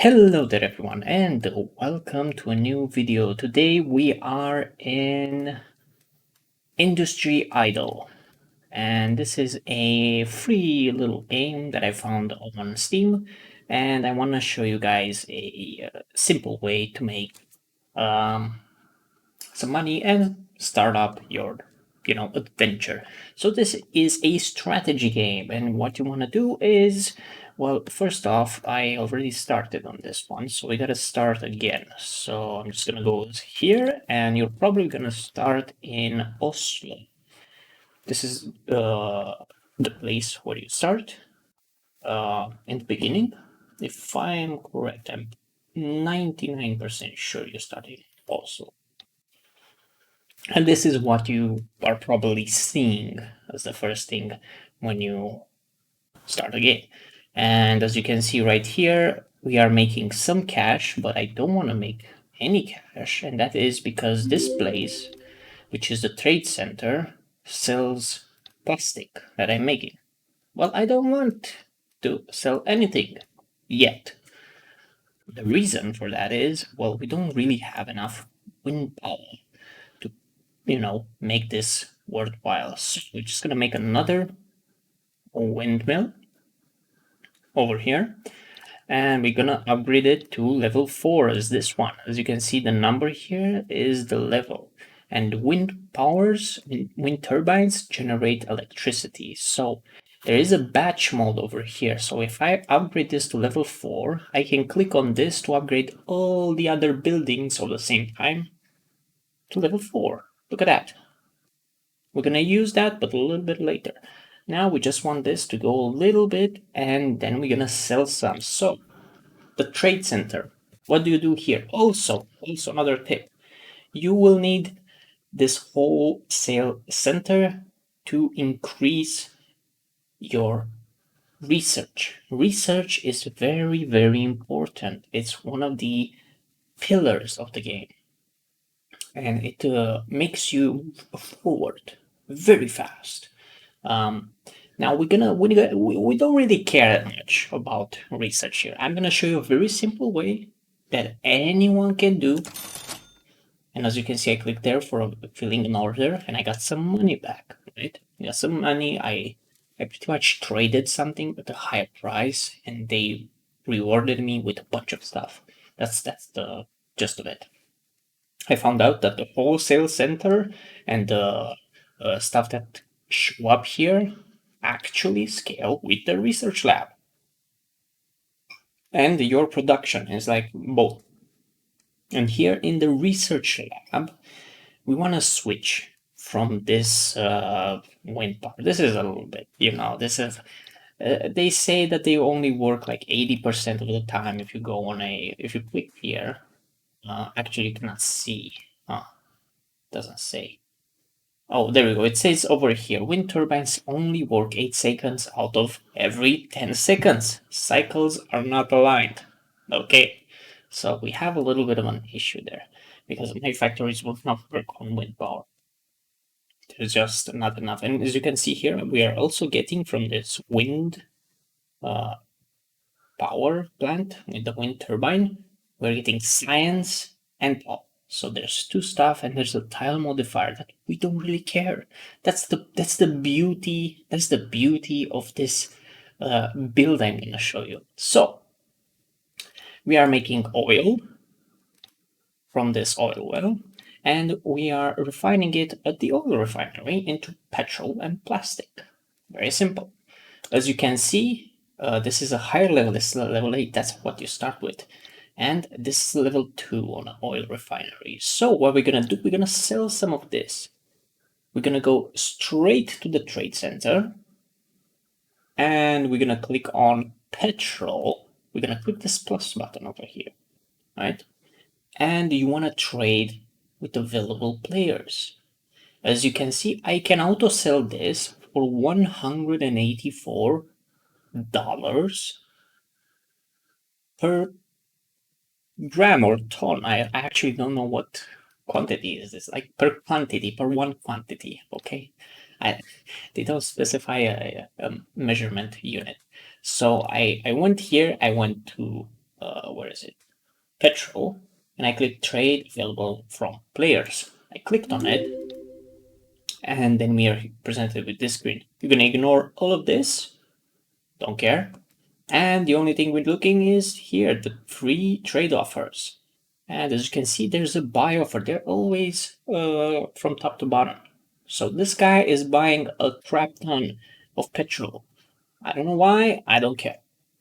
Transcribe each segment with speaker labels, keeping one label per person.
Speaker 1: Hello there everyone and welcome to a new video. Today we are in Industry Idol and this is a free little game that I found on Steam, and I want to show you guys a simple way to make some money and start up your adventure. So this is a strategy game, and what you want to do is, well, first off, I already started on this one, so we gotta start again. So I'm just gonna go here, and you're probably gonna start in Oslo. This is the place where you start in the beginning. If I'm correct, I'm 99% sure you start in Oslo. And this is what you are probably seeing as the first thing when you start a game. And as you can see right here, we are making some cash, but I don't want to make any cash. And that is because this place, which is the trade center, sells plastic that I'm making. Well, I don't want to sell anything yet. The reason for that is, well, we don't really have enough wind power to make this worthwhile. So we're just gonna make another windmill over here, and we're gonna upgrade it to level 4 as this one. As you can see, the number here is the level, and wind turbines generate electricity. So there is a batch mode over here. So if I upgrade this to level 4, I can click on this to upgrade all the other buildings at the same time to level 4. Look at that. We're gonna use that, but a little bit later. Now we just want this to go a little bit, and then we're gonna sell some. So, the trade center. What do you do here? Also another tip. You will need this wholesale center to increase your research. Research is very, very important. It's one of the pillars of the game, and it makes you move forward very fast. Now we don't really care that much about research here. I'm gonna show you a very simple way that anyone can do. And as you can see, I clicked there for filling an order, and I got some money back. Right? I got some money. I pretty much traded something at a higher price, and they rewarded me with a bunch of stuff. That's the gist of it. I found out that the wholesale center and the stuff that show up here actually scale with the research lab. And your production is like both. And here in the research lab, we want to switch from this wind power. This is a little bit, this is. They say that they only work like 80% of the time. If you click here, actually you cannot see. Doesn't say. Oh, there we go. It says over here, wind turbines only work 8 seconds out of every 10 seconds. Cycles are not aligned. Okay, so we have a little bit of an issue there, because my factories will not work on wind power. There's just not enough. And as you can see here, we are also getting from this wind power plant with the wind turbine, we're getting science and pop. So there's two stuff, and there's a tile modifier that we don't really care. That's the beauty of this build I'm gonna show you. So we are making oil from this oil well, and we are refining it at the oil refinery into petrol and plastic. Very simple. As you can see, this is a higher level. This is level 8. That's what you start with. And this is level 2 on an oil refinery. So what we're going to do, we're going to sell some of this. We're going to go straight to the trade center. And we're going to click on petrol. We're going to click this plus button over here. Right? And you want to trade with available players. As you can see, I can auto sell this for $184 per gram or ton. I actually don't know what quantity is this, like per one quantity. Okay, they don't specify a measurement unit. So I went here. I went to where where is it? Petrol, and I click trade available from players. I clicked on it, and then we are presented with this screen. You're gonna ignore all of this, don't care. And the only thing we're looking is here, the free trade offers. And as you can see, there's a buy offer. They're always from top to bottom. So this guy is buying a crap ton of petrol. I don't know why, I don't care.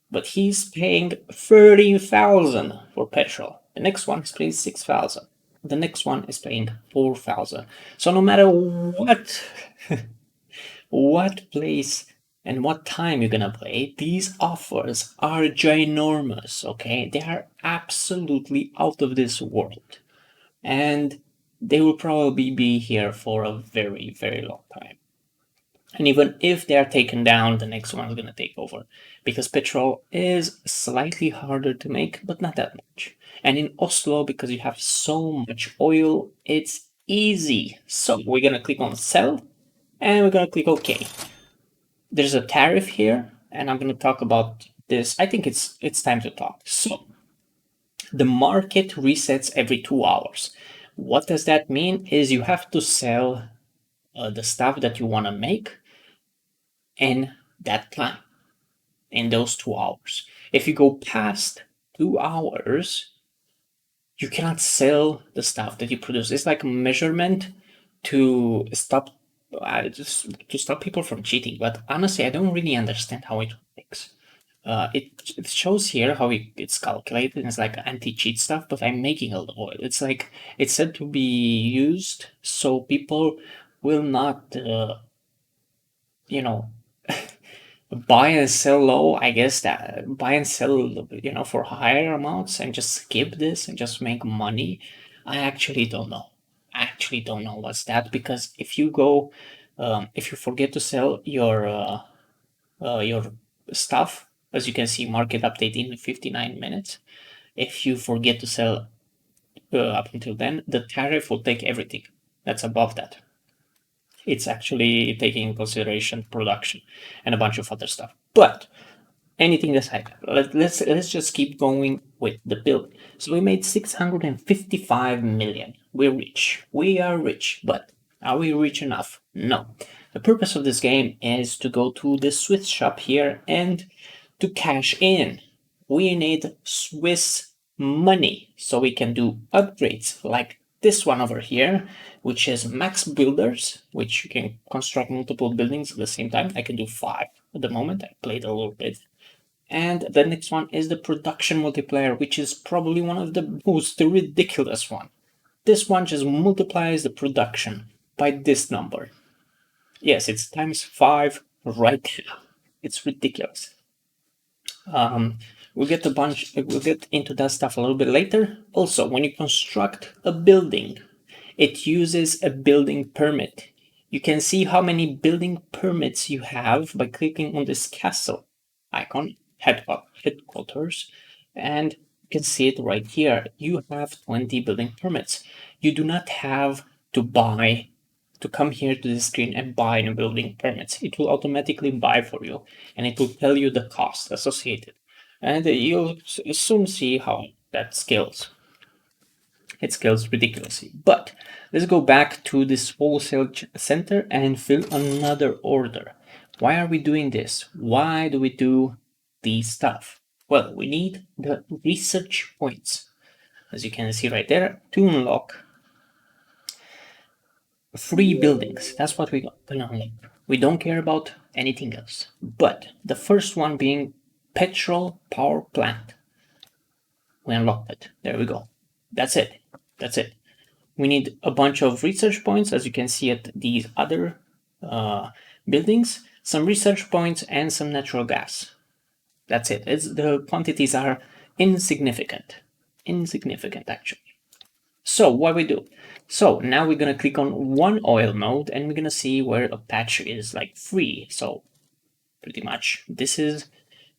Speaker 1: But he's paying 30,000 for petrol. The next one is paying 6,000. The next one is paying 4,000. So no matter what place and what time you're gonna play, these offers are ginormous, okay? They are absolutely out of this world. And they will probably be here for a very, very long time. And even if they are taken down, the next one is gonna take over. Because petrol is slightly harder to make, but not that much. And in Oslo, because you have so much oil, it's easy. So we're gonna click on sell, and we're gonna click OK. There's a tariff here, and I'm going to talk about this. I think it's time to talk. So the market resets every 2 hours. What does that mean? Is you have to sell the stuff that you want to make in that time, in those 2 hours. If you go past 2 hours, you cannot sell the stuff that you produce. It's like a measurement to stop just to stop people from cheating. But honestly, I don't really understand how it works. It shows here how it's calculated. It's like anti-cheat stuff, but I'm making a oil. It's like it's said to be used so people will not, you know, buy and sell low. I guess that buy and sell, for higher amounts and just skip this and just make money. I actually don't know. I actually don't know what's that, because if you forget to sell your stuff, as you can see, market update in 59 minutes. If you forget to sell up until then, the tariff will take everything that's above that. It's actually taking in consideration production and a bunch of other stuff. But anything aside, let's just keep going with the build. So we made 655 million. We're rich. We are rich, but are we rich enough? No. The purpose of this game is to go to the Swiss shop here and to cash in. We need Swiss money so we can do upgrades like this one over here, which is Max Builders, which you can construct multiple buildings at the same time. I can do 5 at the moment. I played a little bit. And the next one is the production multiplier, which is probably one of the most ridiculous one. This one just multiplies the production by this number. Yes, it's times 5 right here. It's ridiculous. We'll get into that stuff a little bit later. Also, when you construct a building, it uses a building permit. You can see how many building permits you have by clicking on this castle icon, headquarters, and you can see it right here. You have 20 building permits. You do not have to come here to the screen and buy new building permits. It will automatically buy for you, and it will tell you the cost associated. And you'll soon see how that scales. It scales ridiculously. But let's go back to this wholesale center and fill another order. Why are we doing this? Why do we do these stuff? Well, we need the research points, as you can see right there, to unlock 3 buildings. That's what we're gonna unlock. We don't care about anything else. But the first one being petrol power plant. We unlocked it. There we go. That's it. That's it. We need a bunch of research points, as you can see at these other buildings, some research points and some natural gas. That's it. The quantities are insignificant. Insignificant, actually. So what we do? So now we're going to click on one oil node and we're going to see where a patch is like free. So pretty much this is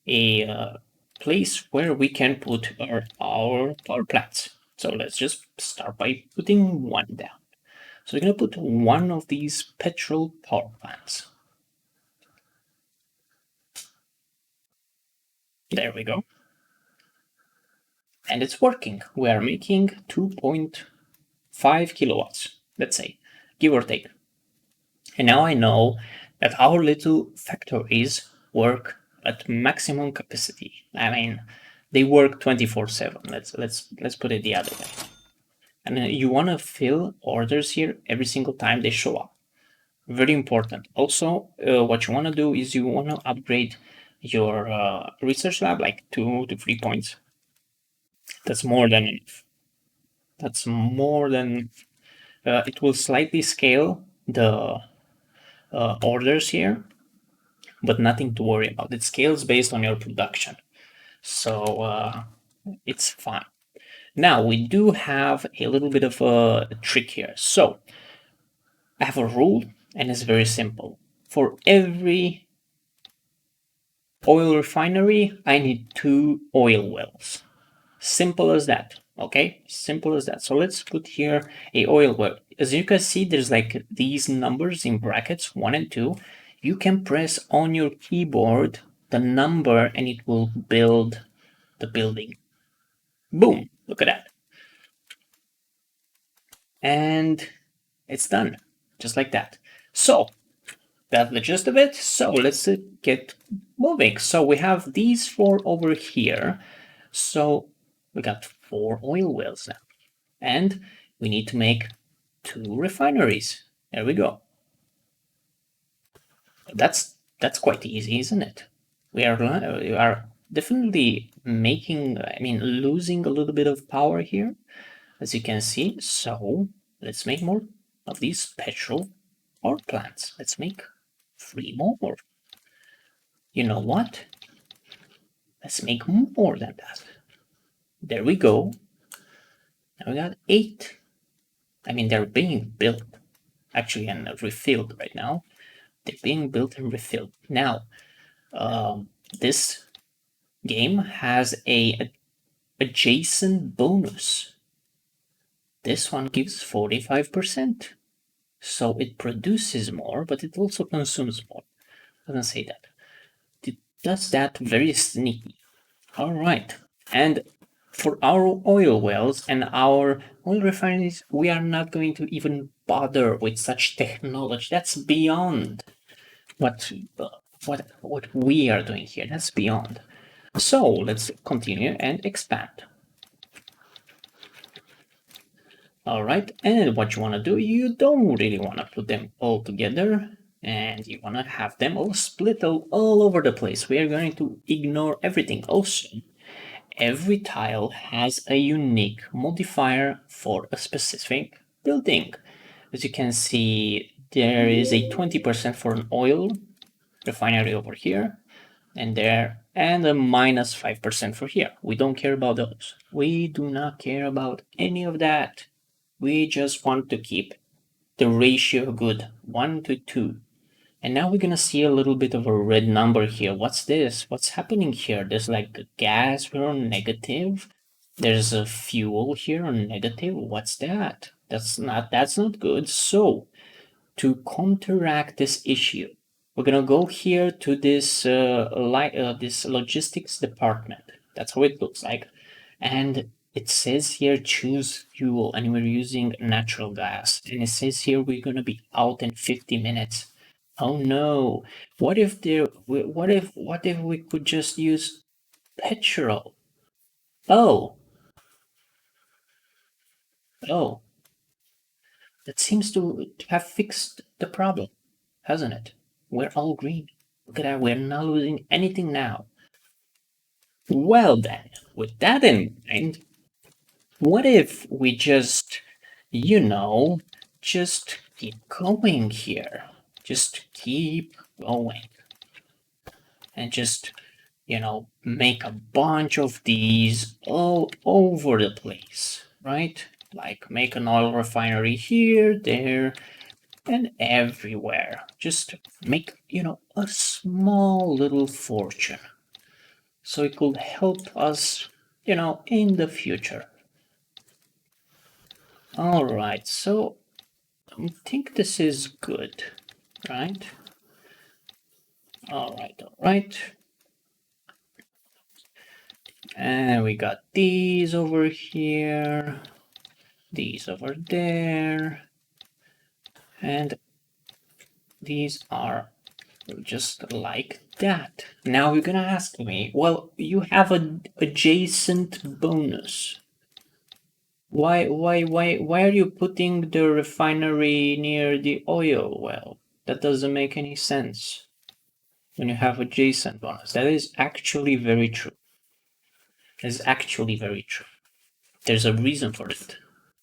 Speaker 1: a place where we can put our power plants. So let's just start by putting one down. So we're going to put one of these petrol power plants. There we go. and it's working. We are making 2.5 kilowatts, let's say, give or take. And now I know that our little factories work at maximum capacity. I mean, they work 24/7. Let's put it the other way. And you want to fill orders here every single time they show up. Very important. Also, what you want to do is you want to upgrade your research lab like 2 to 3 points. That's more than enough. That's more than it will slightly scale the orders here, but nothing to worry about. It scales based on your production, so it's fine. Now we do have a little bit of a trick here. So I have a rule, and it's very simple. For every oil refinery, I need 2 oil wells. Simple as that. Okay, simple as that. So let's put here a oil well. As you can see, there's like these numbers in brackets, 1 and 2. You can press on your keyboard the number and it will build the building. Boom, look at that. And it's done, just like that. So that's the gist of it. So let's get moving. So we have these 4 over here. So we got 4 oil wells now. And we need to make 2 refineries. There we go. That's quite easy, isn't it? We are definitely losing a little bit of power here, as you can see. So let's make more of these petrol power plants. Let's make 3 more. You know what? Let's make more than that. There we go. Now we got 8. I mean, they're being built actually and refilled right now. They're being built and refilled. Now, this game has a adjacent bonus. This one gives 45%. So it produces more, but it also consumes more. Doesn't say that. It does that very sneaky. All right. And for our oil wells and our oil refineries, we are not going to even bother with such technology. That's beyond what we are doing here. That's beyond. So let's continue and expand. All right, and what you want to do, you don't really want to put them all together, and you want to have them all split all over the place. We are going to ignore everything. Also, every tile has a unique modifier for a specific building. As you can see, there is a 20% for an oil refinery over here, and there, and a minus 5% for here. We don't care about those. We do not care about any of that. We just want to keep the ratio good, 1 to 2. And now we're gonna see a little bit of a red number here. What's this? What's happening here? There's like a gas here on negative. There's a fuel here on negative. What's that? That's not good. So to counteract this issue, we're gonna go here to this this logistics department. That's how it looks like, and it says here choose fuel, and we're using natural gas, and it says here we're gonna be out in 50 minutes. Oh no! What if we could just use petrol? Oh, oh, that seems to have fixed the problem, hasn't it? We're all green. Look at that, we're not losing anything now. Well then, with that in mind, what if we just, just keep going here? Just keep going. And just, make a bunch of these all over the place, right? Like make an oil refinery here, there, and everywhere. Just make, a small little fortune. So it could help us, in the future. All right, so I think this is good, right? All right. And we got these over here, these over there, and these are just like that. Now you're gonna ask me, well, you have an adjacent bonus. Why are you putting the refinery near the oil well? That doesn't make any sense when you have adjacent bonus. That is actually very true. That is actually very true. There's a reason for it.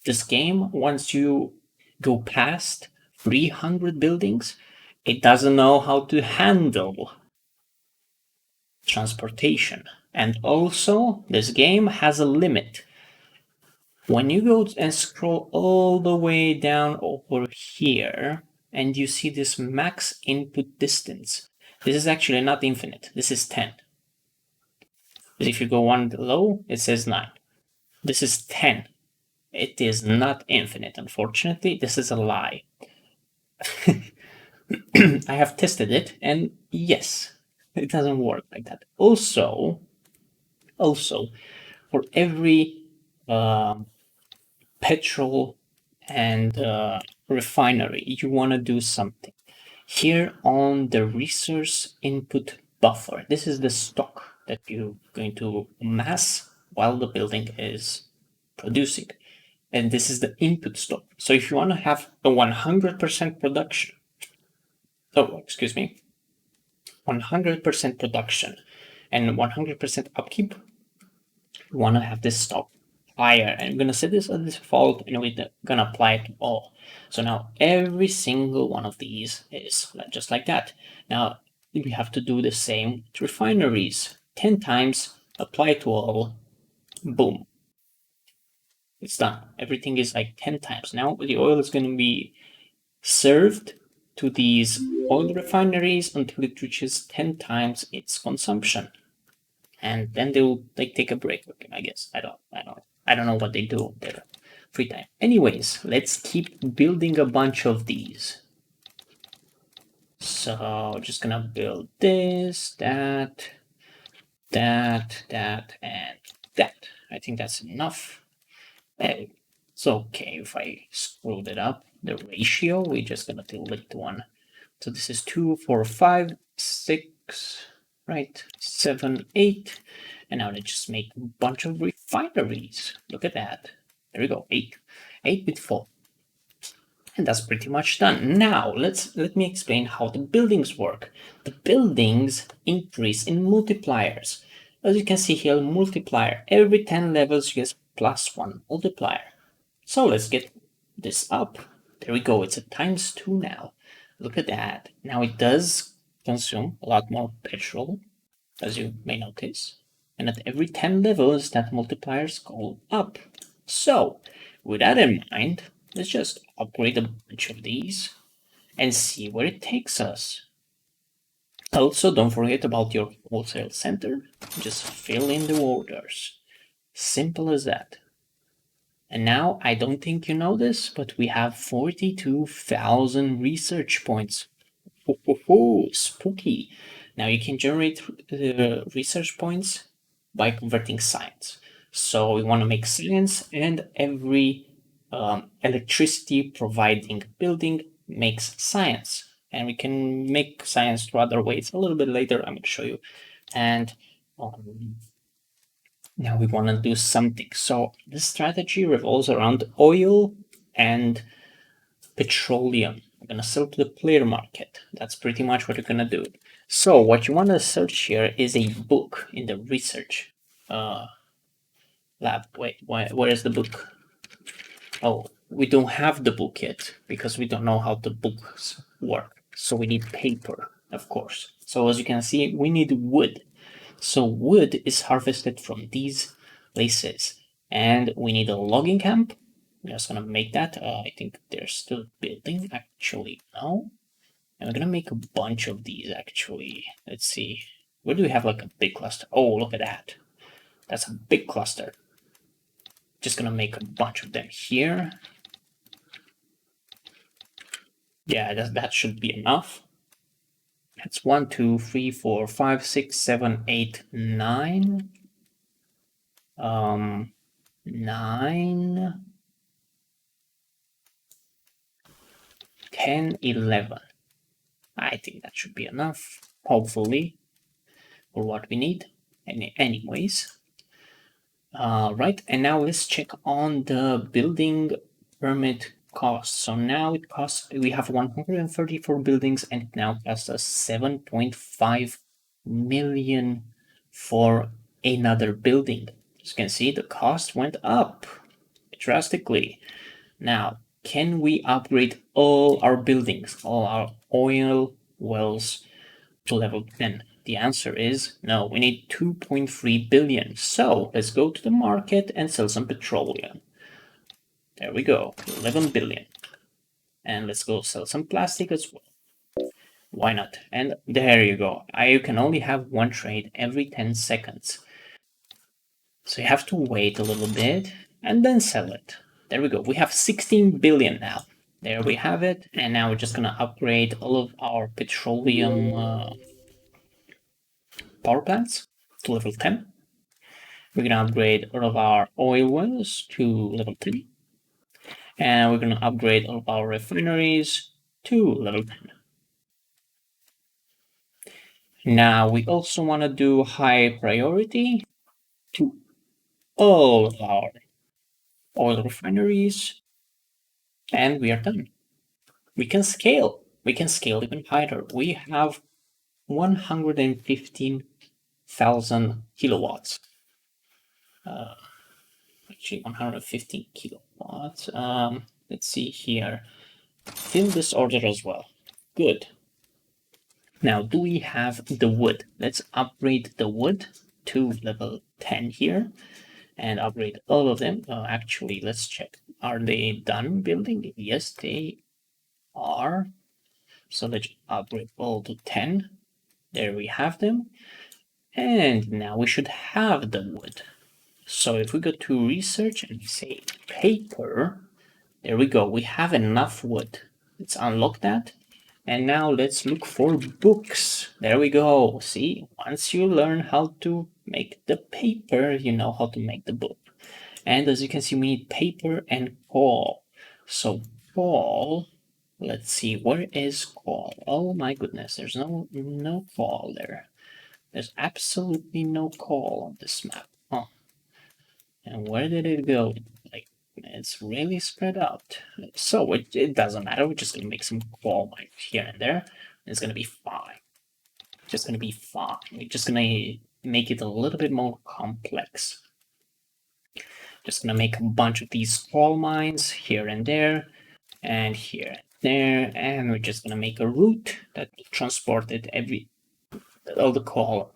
Speaker 1: This game, once you go past 300 buildings, it doesn't know how to handle transportation. And also, this game has a limit. When you go and scroll all the way down over here, and you see this max input distance, this is actually not infinite, this is 10. But if you go one below, it says 9. This is 10. It is not infinite, unfortunately. This is a lie. I have tested it, and yes, it doesn't work like that. Also, for every petrol and refinery, you want to do something. Here on the resource input buffer, this is the stock that you're going to amass while the building is producing. And this is the input stock. So if you want to have a 100% production, 100% production and 100% upkeep, you want to have this stock higher. And I'm going to set this as default, and we're going to apply it to all. So now every single one of these is just like that. Now we have to do the same with refineries. 10 times, apply to all, boom. It's done. Everything is like 10 times. Now the oil is going to be served to these oil refineries until it reaches 10 times its consumption. And then they'll take a break, I guess. I don't know what they do in their free time. Anyways, let's keep building a bunch of these. So just gonna build this, that, and that. I think that's enough. It's okay if I screwed it up. The ratio, we're just gonna delete one. So this is 2, 4, 5, 6, right? 7, 8. And now let's just make a bunch of refineries. Look at that. There we go, 8. 8 with 4. And that's pretty much done. Now let me explain how the buildings work. The buildings increase in multipliers. As you can see here, multiplier. Every 10 levels you get +1 multiplier. So let's get this up. There we go, it's a ×2 now. Look at that. Now it does consume a lot more petrol, as you may notice. And at every 10 levels, that multipliers go up. So, with that in mind, let's just upgrade a bunch of these and see where it takes us. Also, don't forget about your wholesale center. Just fill in the orders. Simple as that. And now, I don't think you know this, but we have 42,000 research points. Spooky. Now you can generate research points by converting science. So we want to make science, and every electricity providing building makes science. And we can make science through other ways a little bit later. I'm going to show you. And now we want to do something. So this strategy revolves around oil and petroleum. I'm going to sell to the player market. That's pretty much what you're going to do. So what you want to search here is a book in the research lab. Wait, where is the book? Oh, we don't have the book yet because we don't know how the books work. So we need paper, of course. So as you can see, we need wood. So wood is harvested from these places. And we need a logging camp. I'm just gonna make that. I think they're still building, actually. No. And we're gonna make a bunch of these, actually. Let's see. Where do we have like a big cluster? Oh, look at that. That's a big cluster. Just gonna make a bunch of them here. Yeah, that should be enough. That's 1, 2, 3, 4, 5, 6, 7, 8, 9. 9, 10, 11. I think that should be enough, hopefully, for what we need. Anyways, right, and now let's check on the building permit cost. So now it costs, we have 134 buildings and it now costs us 7.5 million for another building. As you can see, the cost went up drastically. Now, can we upgrade all our buildings, all our oil wells to level 10? The answer is no, we need 2.3 billion. So let's go to the market and sell some petroleum. There we go, 11 billion. And let's go sell some plastic as well. Why not? And there you go. You can only have one trade every 10 seconds. So you have to wait a little bit and then sell it. There we go. We have 16 billion now. There we have it. And now we're just going to upgrade all of our petroleum power plants to level 10. We're going to upgrade all of our oil wells to level 10. And we're going to upgrade all of our refineries to level 10. Now we also want to do high priority to all of our oil refineries. And we are done. We can scale. We can scale even higher. We have 115,000 kilowatts. Actually, 115 kilowatts. Let's see here. Fill this order as well. Good. Now, do we have the wood? Let's upgrade the wood to level 10 here and upgrade all of them. Actually, let's check. Are they done building? Yes, they are. So let's upgrade all to 10. There we have them. And now we should have the wood. So if we go to research and we say paper, there we go. We have enough wood. Let's unlock that. And now let's look for books. There we go. See, once you learn how to make the paper, you know how to make the book. And as you can see, we need paper and coal. So coal, let's see, where is coal? Oh my goodness, there's no coal there. There's absolutely no coal on this map. Oh. And where did it go? Like, it's really spread out. So it doesn't matter. We're just gonna make some coal mines here and there. It's gonna be fine. Just gonna be fine. We're just gonna make it a little bit more complex. Just gonna make a bunch of these coal mines here and there, and here and there, and we're just gonna make a route that transported all the coal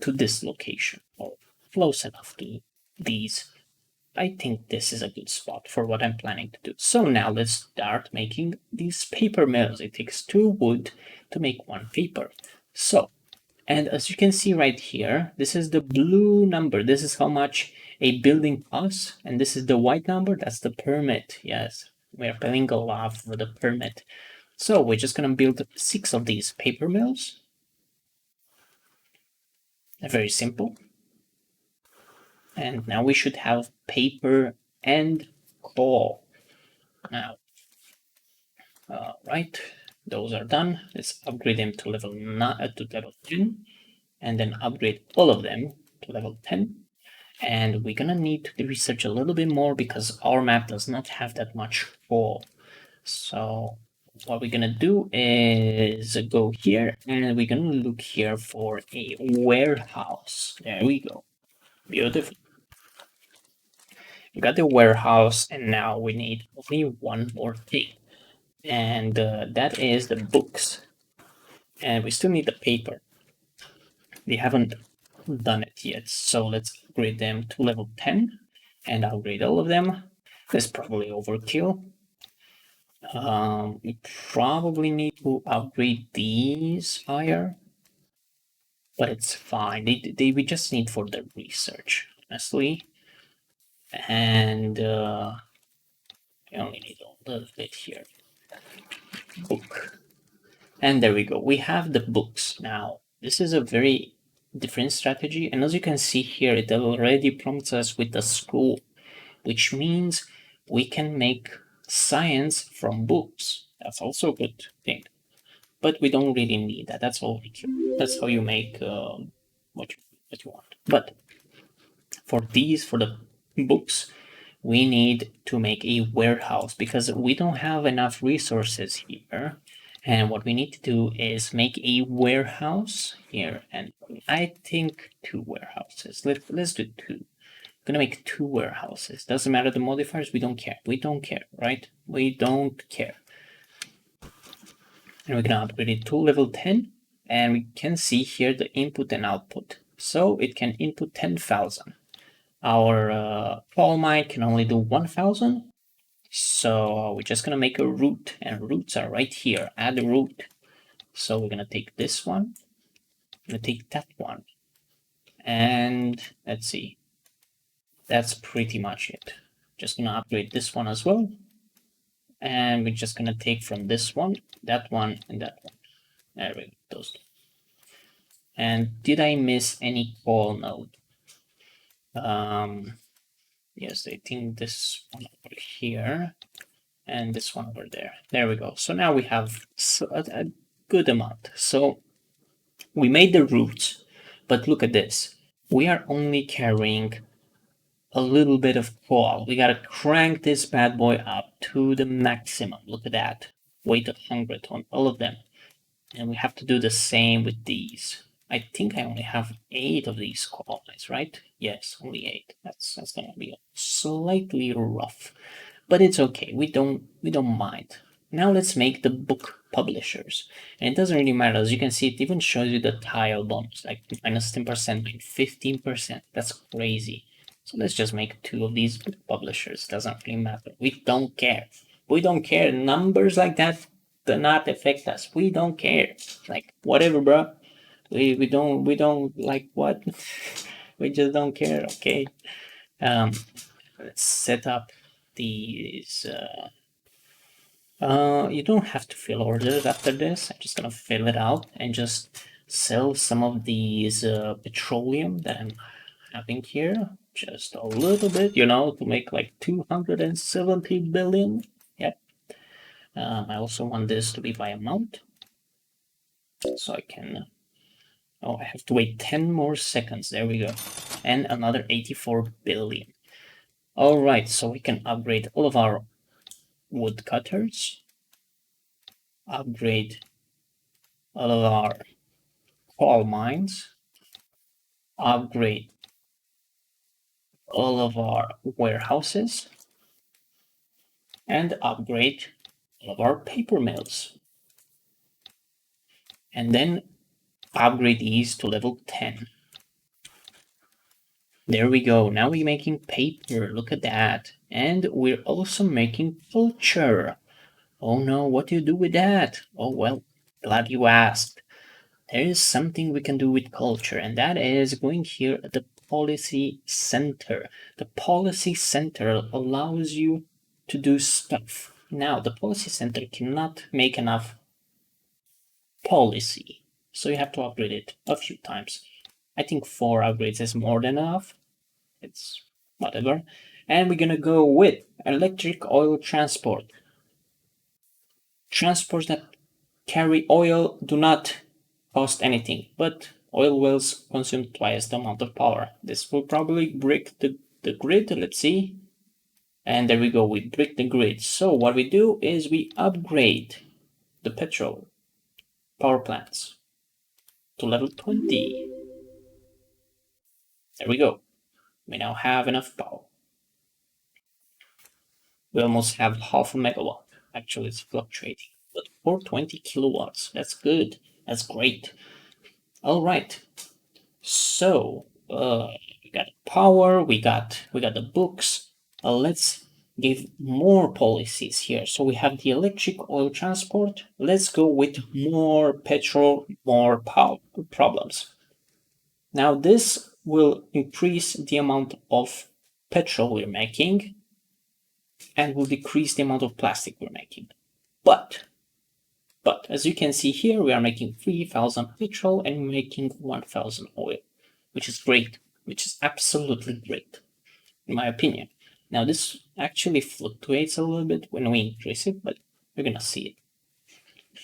Speaker 1: to this location, or close enough to these. I think this is a good spot for what I'm planning to do. So now let's start making these paper mills. It takes 2 wood to make 1 paper. So, and as you can see right here, this is the blue number. This is how much a building costs. And this is the white number. That's the permit. Yes, we're paying a lot for the permit. So we're just going to build 6 of these paper mills. Very simple. And now we should have paper and coal. Now, right, those are done. Let's upgrade them to level 10, and then upgrade all of them to level 10. And we're gonna need to research a little bit more because our map does not have that much coal. So what we're gonna do is go here and we're gonna look here for a warehouse. There we go. Beautiful. We got the warehouse, and now we need only one more thing, and that is the books. And we still need the paper. They haven't done it yet, so let's upgrade them to level 10 and upgrade all of them. That's probably overkill. We probably need to upgrade these higher, but it's fine. We just need for the research, honestly. And I only need a little bit here. Book. And there we go. We have the books now. This is a very different strategy. And as you can see here, it already prompts us with a school, which means we can make science from books. That's also a good thing. But we don't really need that. That's all. That's how you make what you want. But for the books, we need to make a warehouse because we don't have enough resources here. And what we need to do is make a warehouse here. And I think 2 warehouses. Let's do 2. I'm gonna make 2 warehouses. Doesn't matter the modifiers, we don't care. We don't care, right? We don't care. And we're gonna upgrade it to level 10. And we can see here the input and output. So it can input 10,000. Our coal mine can only do 1,000. So we're just gonna make a root, and roots are right here. Add a root. So we're gonna take this one. I'm gonna take that one. And let's see. That's pretty much it. Just gonna upgrade this one as well. And we're just gonna take from this one, that one, and that one. There we go, those two. And did I miss any coal node? Yes, I think this one over here and this one over there. There we go. So now we have a good amount. So we made the roots, but look at this. We are only carrying a little bit of coal. We gotta crank this bad boy up to the maximum. Look at that. Weight of 100 on all of them. And we have to do the same with these. I think I only have 8 of these coal mines, right? Yes, only 8. That's gonna be slightly rough, but it's okay. We don't mind. Now let's make the book publishers, and it doesn't really matter. As you can see, it even shows you the tile bonus, like minus 10%, minus 15%. That's crazy. So let's just make 2 of these book publishers. Doesn't really matter. We don't care. We don't care. Numbers like that do not affect us. We don't care. Like whatever, bro. We don't like what? We just don't care. Okay. Let's set up these. You don't have to fill orders after this. I'm just gonna fill it out and just sell some of these petroleum that I'm having here. Just a little bit, to make like 270 billion. Yep. I also want this to be by amount. So I can... Oh, I have to wait 10 more seconds. There we go. And another 84 billion. All right, so we can upgrade all of our woodcutters. Upgrade all of our coal mines. Upgrade all of our warehouses. And upgrade all of our paper mills. And then upgrade these to level 10. There we go. Now we're making paper. Look at that. And we're also making culture. Oh no, what do you do with that? Oh well, glad you asked. There is something we can do with culture, and that is going here at the policy center. The policy center allows you to do stuff. Now, the policy center cannot make enough policy, so you have to upgrade it a few times. I think 4 upgrades is more than enough. It's whatever. And we're gonna go with electric oil transport. Transports that carry oil do not cost anything, but oil wells consume twice the amount of power. This will probably break the grid. Let's see. And there we go, we break the grid. So what we do is we upgrade the petrol power plants to level 20. There we go. We now have enough power. We almost have half a megawatt. Actually, it's fluctuating, but 420 kilowatts. That's good. That's great. All right. So we got power. We got the books. Let's give more policies here. So we have the electric oil transport. Let's go with more petrol, more power problems. Now this will increase the amount of petrol we're making and will decrease the amount of plastic we're making. But But as you can see here, we are making 3,000 petrol and making 1,000 oil, which is great, which is absolutely great, in my opinion. Now this actually fluctuates a little bit when we increase it, but we're gonna see it.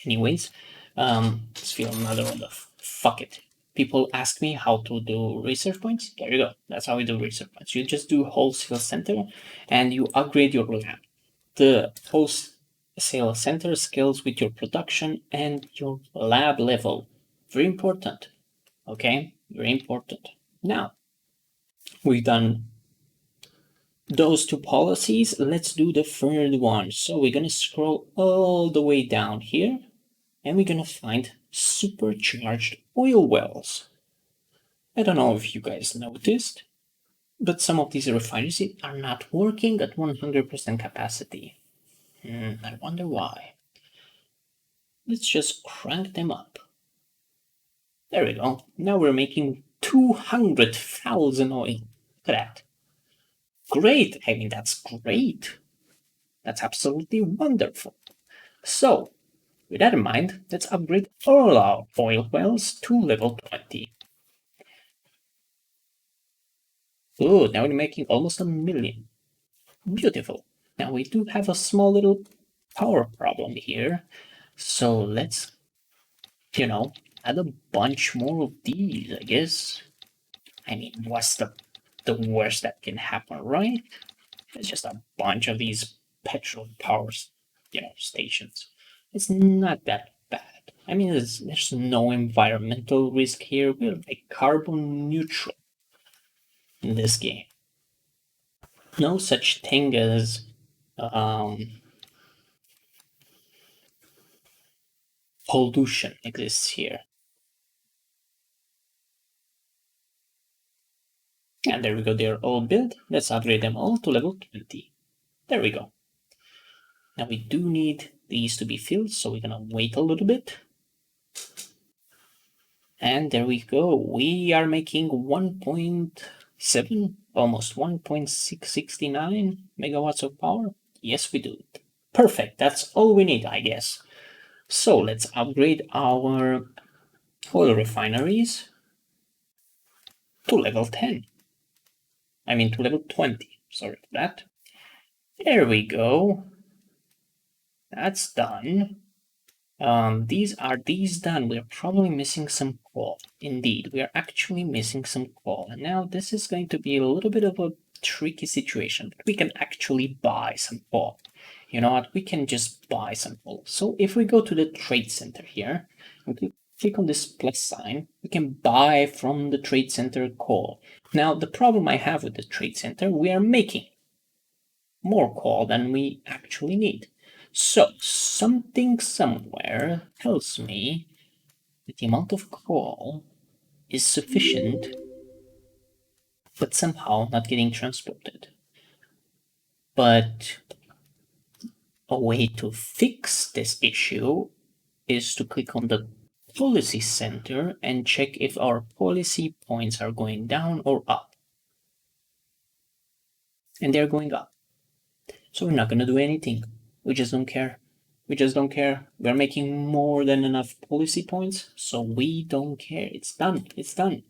Speaker 1: Anyways, let's feel another one of fuck it. People ask me how to do research points. There you go. That's how we do research points. You just do wholesale center and you upgrade your lab. The wholesale center scales with your production and your lab level. Very important. Okay? Very important. Now, we've done those two policies. Let's do the third one. So we're gonna scroll all the way down here and we're gonna find supercharged oil wells. I don't know if you guys noticed, but some of these refineries are not working at 100% capacity. I wonder why. Let's just crank them up. There we go. Now we're making 200,000 oil. Look at that. Great. I mean, that's great. That's absolutely wonderful. So, with that in mind, let's upgrade all our oil wells to level 20. Oh, now we're making almost 1,000,000. Beautiful. Now we do have a small little power problem here. So let's, add a bunch more of these, I guess. I mean, what's the worst that can happen, right? It's just a bunch of these petrol power, stations. It's not that bad. I mean, there's no environmental risk here. We're like carbon neutral in this game. No such thing as pollution exists here. And there we go, they're all built. Let's upgrade them all to level 20. There we go. Now we do need these to be filled, so we're gonna wait a little bit. And there we go. We are making 1.7, almost 1.669 megawatts of power. Yes, we do. Perfect, that's all we need, I guess. So let's upgrade our oil refineries to level 10. I mean to level 20, sorry for that. There we go. That's done. These done. We're probably missing some coal. Indeed, we are actually missing some coal. And now this is going to be a little bit of a tricky situation, but we can actually buy some coal. You know what? We can just buy some coal. So if we go to the trade center here, and click on this plus sign, we can buy from the trade center coal. Now, the problem I have with the trade center, we are making more coal than we actually need. So, something somewhere tells me that the amount of coal is sufficient, but somehow not getting transported. But a way to fix this issue is to click on the policy center and check if our policy points are going down or up. And they're going up. So we're not going to do anything. We just don't care. We just don't care. We're making more than enough policy points, so we don't care. It's done. It's done.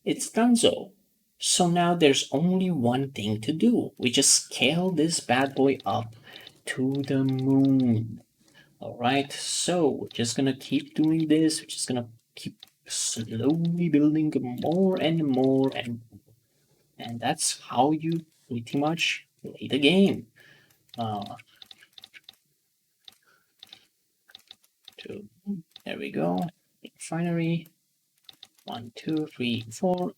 Speaker 1: It's done so. So now there's only one thing to do. We just scale this bad boy up to the moon. Alright, so we're just gonna keep doing this. We're just gonna keep slowly building more and more and more. And that's how you pretty much play the game. There we go. Refinery. 1, 2, 3, 4.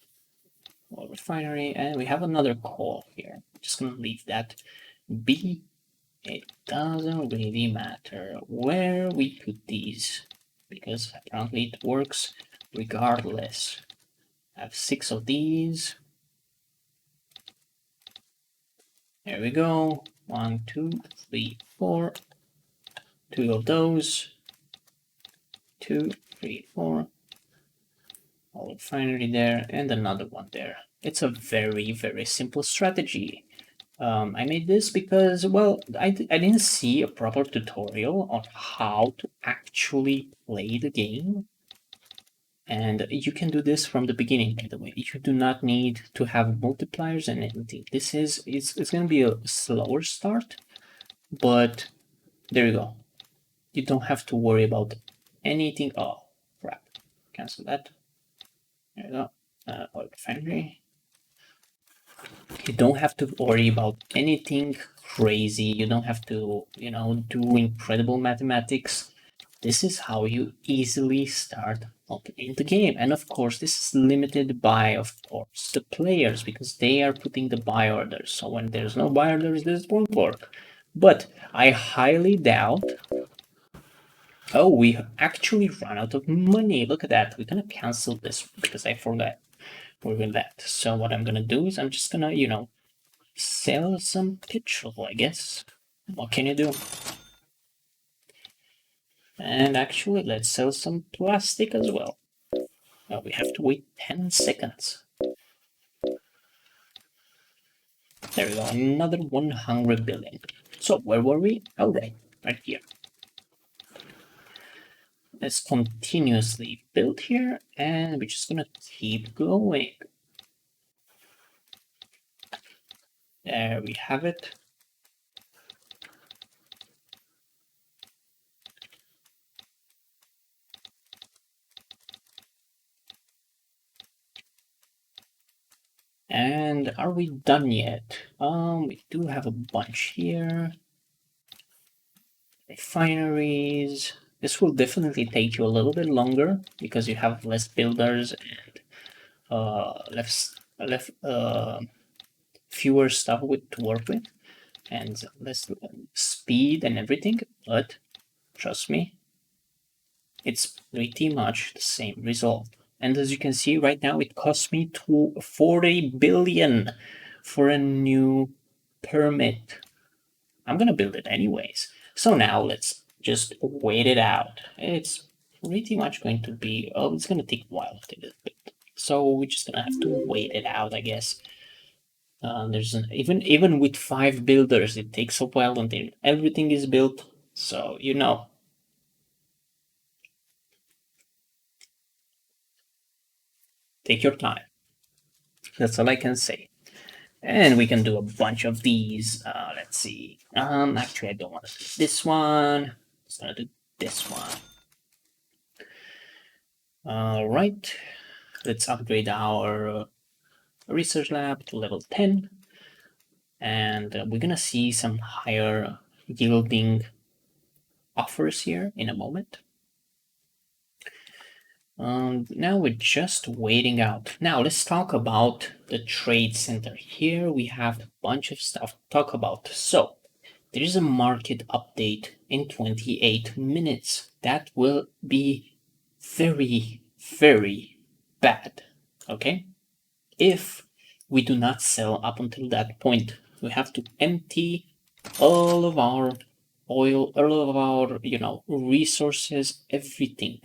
Speaker 1: More refinery, and we have another coal here. Just gonna leave that be. It doesn't really matter where we put these, because apparently it works regardless. I have 6 of these. There we go. 1, 2, 3, 4. 2 of those. 2, 3, 4. All refinery there, and another one there. It's a very, very simple strategy. I made this because, well, I didn't see a proper tutorial on how to actually play the game. And you can do this from the beginning, by the way. You do not need to have multipliers and anything. It's going to be a slower start, but there you go. You don't have to worry about anything. Oh, crap. Cancel that. There you go. Oil refinery. You don't have to worry about anything crazy. You don't have to, do incredible mathematics. This is how you easily start opening the game. And of course, this is limited by, of course, the players because they are putting the buy orders. So when there's no buy orders, this won't work. But I highly doubt. Oh, we actually run out of money. Look at that. We're gonna cancel this because I forgot. We're with that. So what I'm gonna do is I'm just gonna, sell some petrol, I guess. What can you do? And actually, let's sell some plastic as well. We have to wait 10 seconds. There we go, another 100 billion. So where were we? Oh, right here. Let's continuously build here, and we're just gonna keep going. There we have it. And are we done yet? We do have a bunch here. Refineries. This will definitely take you a little bit longer because you have less builders and fewer stuff to work with and less speed and everything. But trust me, it's pretty much the same result. And as you can see right now, it cost me 40 billion for a new permit. I'm gonna build it anyways. So now let's just wait it out. It's pretty much going to be, oh, it's gonna take a while to build it. So we're just gonna have to wait it out, I guess. Even with 5 builders, it takes a while until everything is built. So take your time. That's all I can say. And we can do a bunch of these. Let's see. Actually, I don't want to do this one. I'm just gonna do this one. All right. Let's upgrade our research lab to level 10. And we're gonna see some higher yielding offers here in a moment. Now we're just waiting out. Now let's talk about the trade center. Here we have a bunch of stuff to talk about. So there is a market update in 28 minutes. That will be very, very bad. Okay? If we do not sell up until that point, we have to empty all of our oil, all of our, resources, everything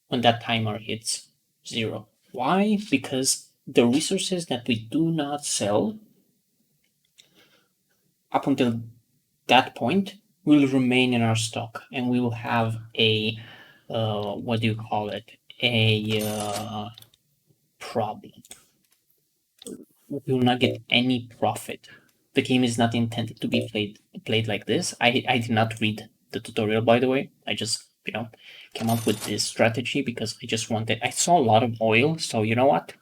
Speaker 1: when that timer hits 0. Why? Because the resources that we do not sell up until that point will remain in our stock, and we will have a what do you call it? A problem. We will not get any profit. The game is not intended to be played like this. I did not read the tutorial, by the way. I just came up with this strategy because I just wanted. I saw a lot of oil, so you know what?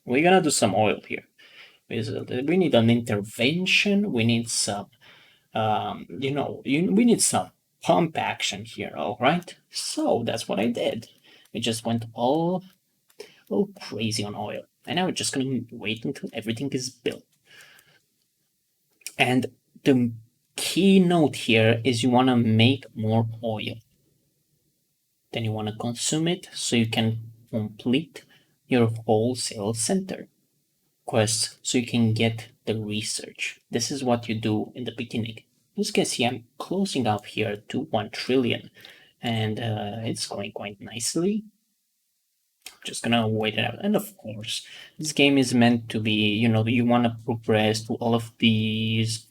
Speaker 1: We're gonna do some oil here. We need an intervention. We need some, we need some pump action here. All right. So that's what I did. We just went all crazy on oil, and now we're just gonna wait until everything is built. And the key note here is you want to make more oil. Then you want to consume it so you can complete your wholesale center quest so you can get the research. This is what you do in the beginning. As you can see, I'm closing up here to 1 trillion and it's going quite nicely. just gonna wait it out. And of course, this game is meant to be, you want to progress to all of these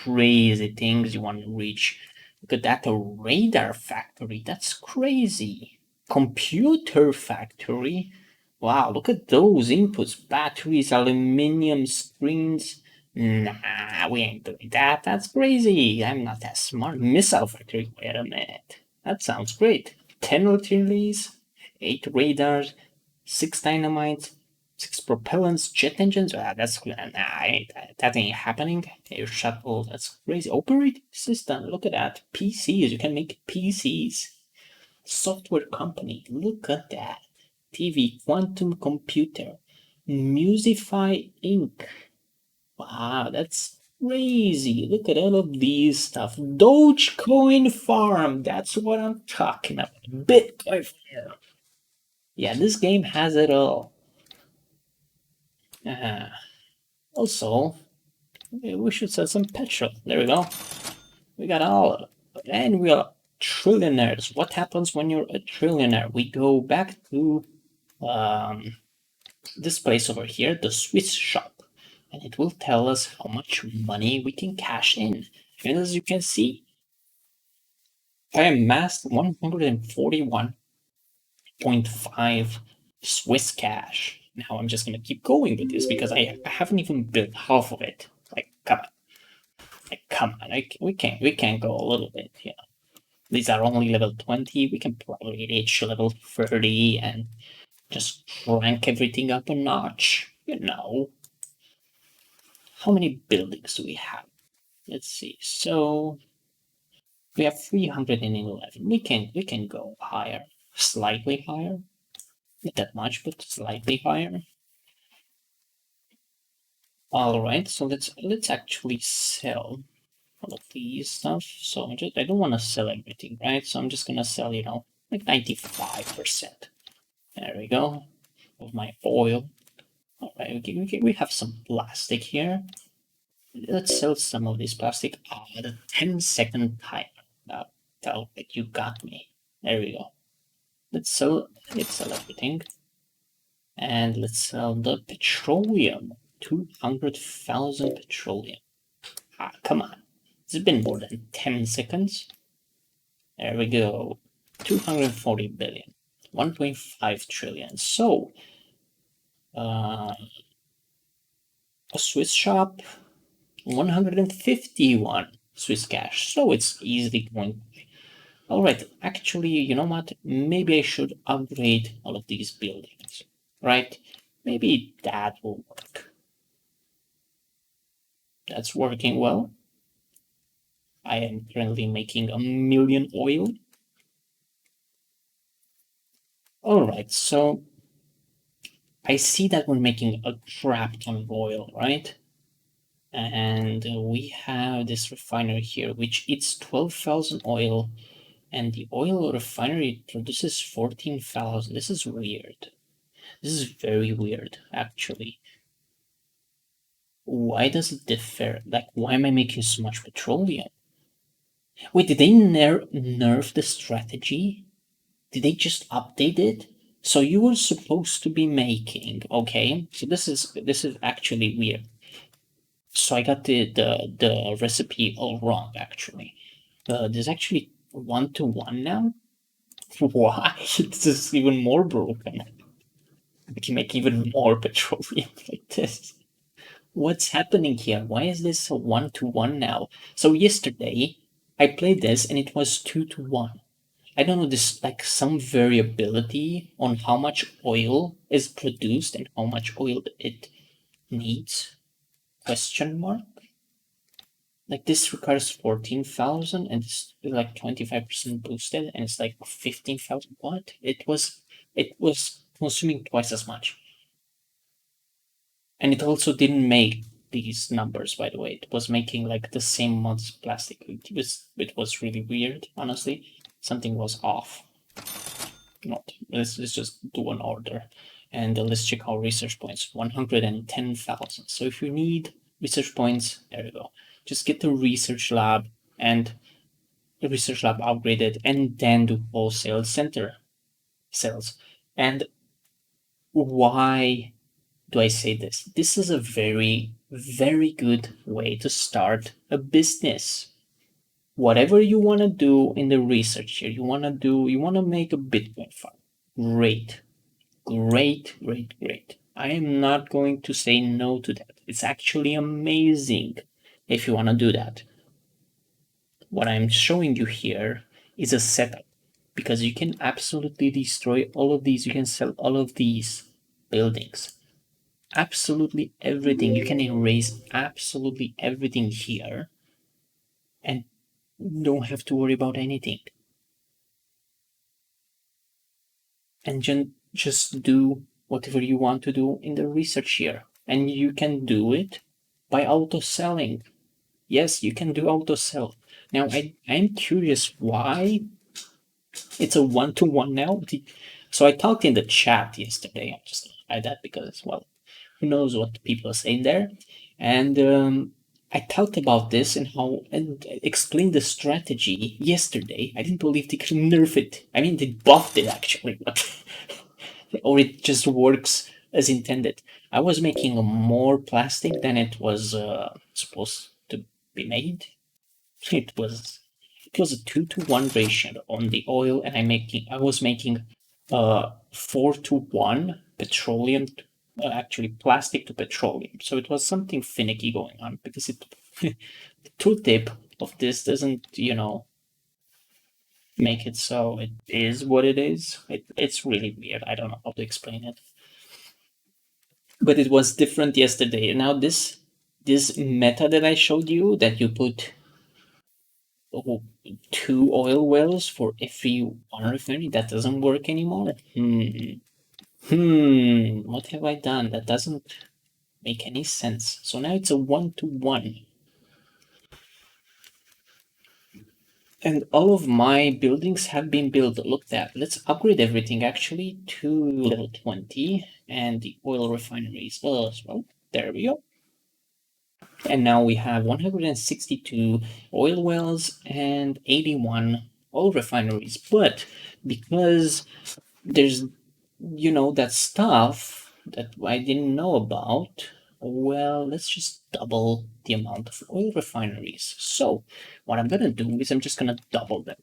Speaker 1: crazy things you want to reach. Look at that, a radar factory. That's crazy. Computer factory. Wow, look at those inputs, batteries, aluminium screens. Nah, we ain't doing that. That's crazy. I'm not that smart. Missile factory. Wait a minute. That sounds great. 10 artilleries, 8 radars, 6 dynamites, 6 propellants, jet engines. That's nah, that ain't happening. Air shuttle. That's crazy. Operating system. Look at that. PCs. You can make PCs. Software company. Look at that. TV, quantum computer, Musify Inc. Wow, that's crazy. Look at all of these stuff. Dogecoin Farm. That's what I'm talking about. Bitcoin Farm. Yeah, this game has it all. Uh, Also, we should sell some petrol. There we go. We got all of it. And we are trillionaires. What happens when you're a trillionaire? We go back to this place over here, the Swiss shop, and it will tell us how much money we can cash in. And as you can see, I amassed 141.5 Swiss cash. Now I'm just gonna keep going with this because I haven't even built half of it. Come on, we can't go a little bit. These are only level 20. We can probably reach level 30 and just crank everything up a notch. How many buildings do we have? Let's see. So we have 311. We can go higher, slightly higher. Not that much, but slightly higher. All right. So let's actually sell all of these stuff. So I don't want to sell everything, right? So I'm just gonna sell, like 95%. There we go. Of my oil. All right. We have some plastic here. Let's sell some of this plastic. The 10-second timer. You got me. There we go. Let's sell everything. And let's sell the petroleum. 200,000 petroleum. Come on. It's been more than 10 seconds. There we go. 240 billion. 1.5 trillion. So, a Swiss shop, 151 Swiss cash. So it's easily going. Alright, actually, you know what? Maybe I should upgrade all of these buildings, right? Maybe that will work. That's working well. I am currently making 1,000,000 oil. Alright, so I see that we're making a crap ton of oil, right? And we have this refinery here, which eats 12,000 oil, and the oil refinery produces 14,000. This is weird. This is very weird, actually. Why does it differ? Like, why am I making so much petroleum? Wait, did they nerf the strategy? Did they just update it? So you were supposed to be making, okay? So this is actually weird. So I got the recipe all wrong, actually. There's actually 1-to-1 now. Why? This is even more broken. I can make even more petroleum like this. What's happening here? Why is this a 1-to-1 now? So yesterday I played this and it was 2-to-1. I don't know, this like some variability on how much oil is produced and how much oil it needs. Question mark? Like this requires 14,000 and it's like 25% boosted and it's like 15,000. What? It was consuming twice as much. And it also didn't make these numbers, by the way. It was making like the same month's plastic. It was really weird, honestly. Something was off. Not. Let's just do an order. And let's check our research points. 110,000. So if you need research points, there you go. Just get the research lab and the research lab upgraded and then do wholesale center sales. And Why do I say this? This is a very, very good way to start a business. Whatever you want to do in the research here, you want to make a Bitcoin farm. Great, great, great, great. I am not going to say no to that. It's actually amazing if you want to do that. What I'm showing you here is a setup because you can absolutely destroy all of these. You can sell all of these buildings. Absolutely everything. You can erase absolutely everything here and don't have to worry about anything. And just do whatever you want to do in the research here. And you can do it by auto selling. Yes, you can do auto sell. Now, I'm curious why it's a one-to-one now. So I talked in the chat yesterday. I'm just gonna hide that because, well, who knows what people are saying there. And I talked about this and how and explained the strategy yesterday. I didn't believe they could nerf it. I mean, they buffed it actually, but or it just works as intended. I was making more plastic than it was supposed to be made. It was it was a 2-to-1 ratio on the oil, and I was making 4-to-1 petroleum, actually plastic to petroleum. So it was something finicky going on because it the tooltip of this doesn't make it so it is what it is. It's really weird. I don't know how to explain it, but it was different yesterday. Now this meta that I showed you that you put oh, 2 oil wells for every one refinery, that doesn't work anymore. What have I done? That doesn't make any sense. So now it's a 1-to-1. And all of my buildings have been built. Look at that. Let's upgrade everything actually to level 20 and the oil refineries as well. There we go. And now we have 162 oil wells and 81 oil refineries. But because there's that stuff that I didn't know about, well, let's just double the amount of oil refineries. So what I'm gonna do is I'm just gonna double them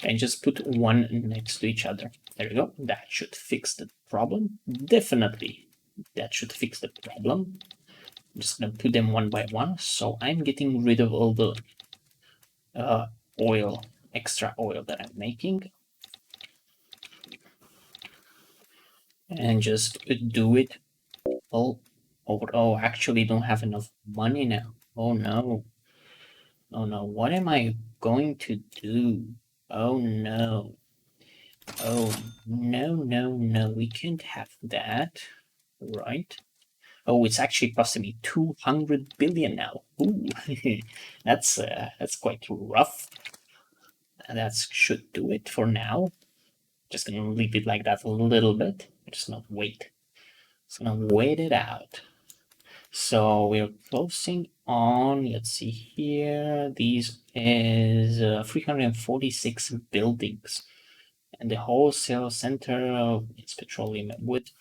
Speaker 1: and just put one next to each other. There we go. That should fix the problem. Definitely that should fix the problem. I'm just gonna put them one by one. So I'm getting rid of all the uh, extra oil that I'm making, and just do it all over. Oh, actually don't have enough money now. Oh no. Oh no. What am I going to do? Oh no. Oh no, no, no. We can't have that. Right? Oh, it's actually costing me 200 billion now. Ooh, that's quite rough. That should do it for now. Just gonna leave it like that a little bit. Just gonna wait. Just gonna wait it out. So we're closing on, let's see here, these is 346 buildings. And the wholesale center is petroleum and wood.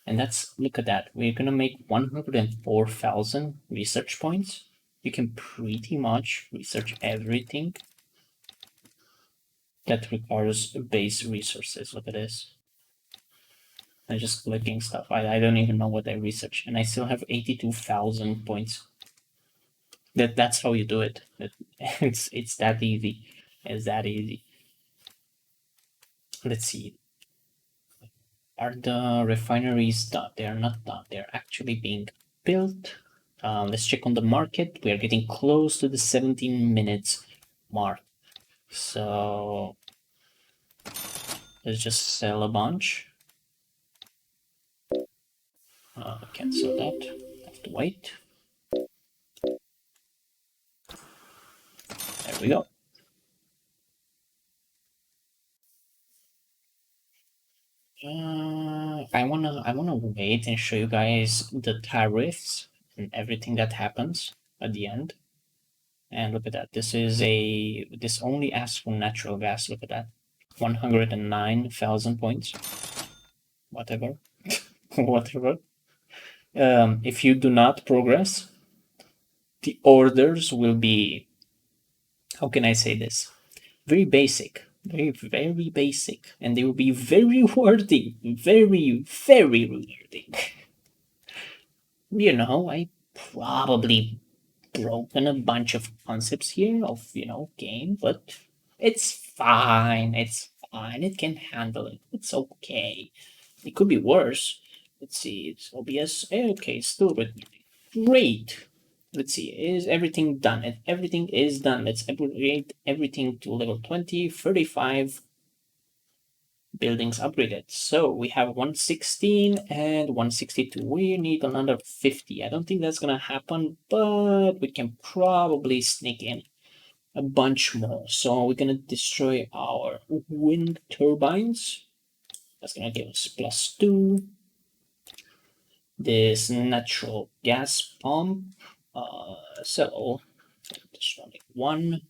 Speaker 1: And that's, look at that, we're gonna make 104,000 research points. You can pretty much research everything that requires base resources. Look at this. I'm just clicking stuff. I don't even know what I research, and I still have 82,000 points. That's how you do it. It's that easy. It's that easy. Let's see. Are the refineries done? They are not done. They're actually being built. Let's check on the market. We are getting close to the 17 minutes mark. So let's just sell a bunch. Cancel that. Have to wait. There we go. I wanna wait and show you guys the tariffs and everything that happens at the end. And look at that. This only asks for natural gas. Look at that. 109,000 points. Whatever. Whatever. If you do not progress, the orders will be, how can I say this? Very basic. Very, very basic. And they will be very rewarding. Very, very rewarding. I probably broken a bunch of concepts here of, game, but it's fine. It's fine. It can handle it. It's okay. It could be worse. Let's see. It's OBS. Okay, still with me. Great. Let's see. Is everything done? Everything is done. Let's upgrade everything to level 20, 35 buildings upgraded. So we have 116 and 162. We need another 50. I don't think that's gonna happen, but we can probably sneak in a bunch more. So we're gonna destroy our wind turbines. That's gonna give us +2. This natural gas pump. So just running 1.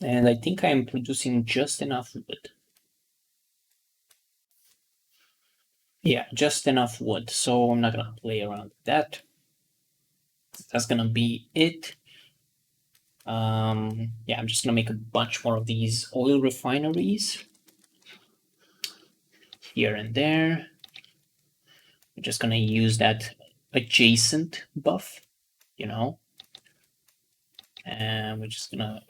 Speaker 1: And I think I am producing just enough wood. Yeah, just enough wood. So I'm not gonna play around with that. That's gonna be it. Yeah, I'm just gonna make a bunch more of these oil refineries here and there. We're just gonna use that adjacent buff, and we're just gonna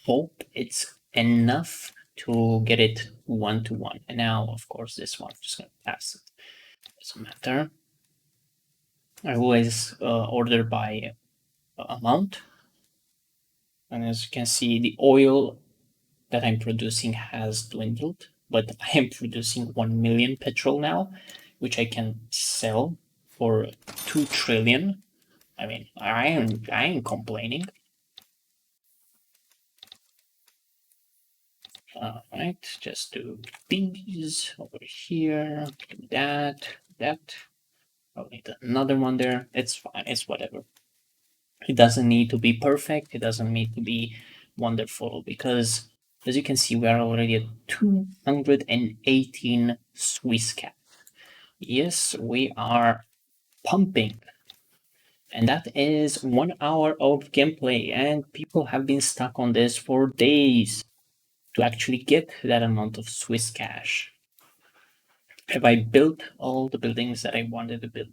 Speaker 1: hope it's enough to get it 1-to-1. And now, of course, this one, I'm just gonna pass it. Doesn't matter. I always order by amount. And as you can see, the oil that I'm producing has dwindled, but I am producing 1 million petrol now, which I can sell for 2 trillion. I mean, I ain't complaining. All right, just do these over here, do that. I'll need another one there. It's fine, it's whatever. It doesn't need to be perfect, it doesn't need to be wonderful, because as you can see, we are already at 218 Swiss cap. Yes, we are pumping. And that is 1 hour of gameplay, and people have been stuck on this for days to actually get that amount of Swiss cash. Have I built all the buildings that I wanted to build?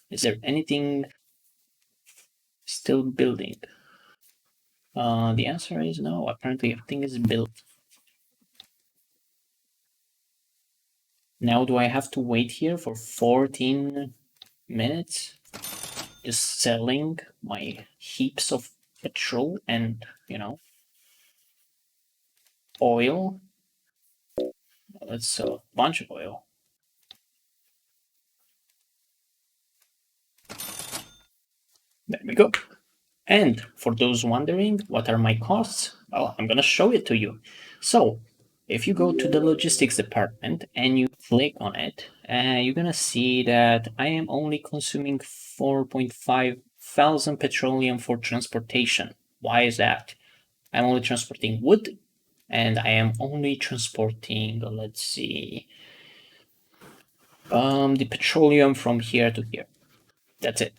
Speaker 1: Is there anything still building? The answer is no. Apparently everything is built. Now do I have to wait here for 14 minutes? Just selling my heaps of petrol and, oil. Let's sell a bunch of oil. There we go. And for those wondering, what are my costs? Well, I'm going to show it to you. So, if you go to the logistics department and you click on it, you're going to see that I am only consuming 4.5 thousand petroleum for transportation. Why is that? I'm only transporting wood, and I am only transporting, let's see, the petroleum from here to here. That's it.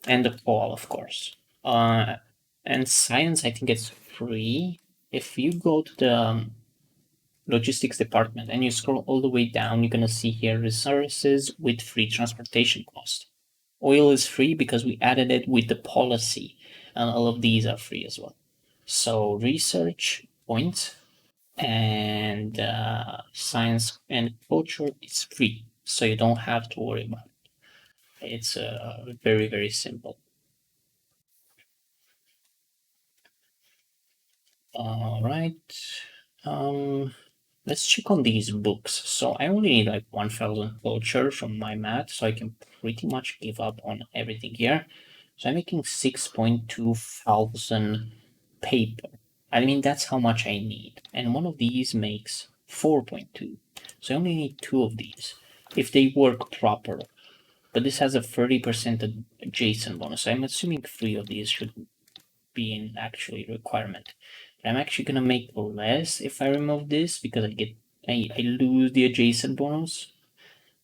Speaker 1: And the coal, of course. And science, I think it's free. If you go to the logistics department and you scroll all the way down, you're gonna see here resources with free transportation cost. Oil is free because we added it with the policy, and all of these are free as well. So research points and science and culture is free, so you don't have to worry about it. It's very, very simple. All right. Let's check on these books. So I only need like 1,000 culture from my math, so I can pretty much give up on everything here. So I'm making 6.2 thousand paper. I mean, that's how much I need. And one of these makes 4.2. So I only need 2 of these if they work proper. but this has a 30% adjacent bonus. So I'm assuming 3 of these should be an actually requirement. But I'm actually gonna make less if I remove this because I lose the adjacent bonus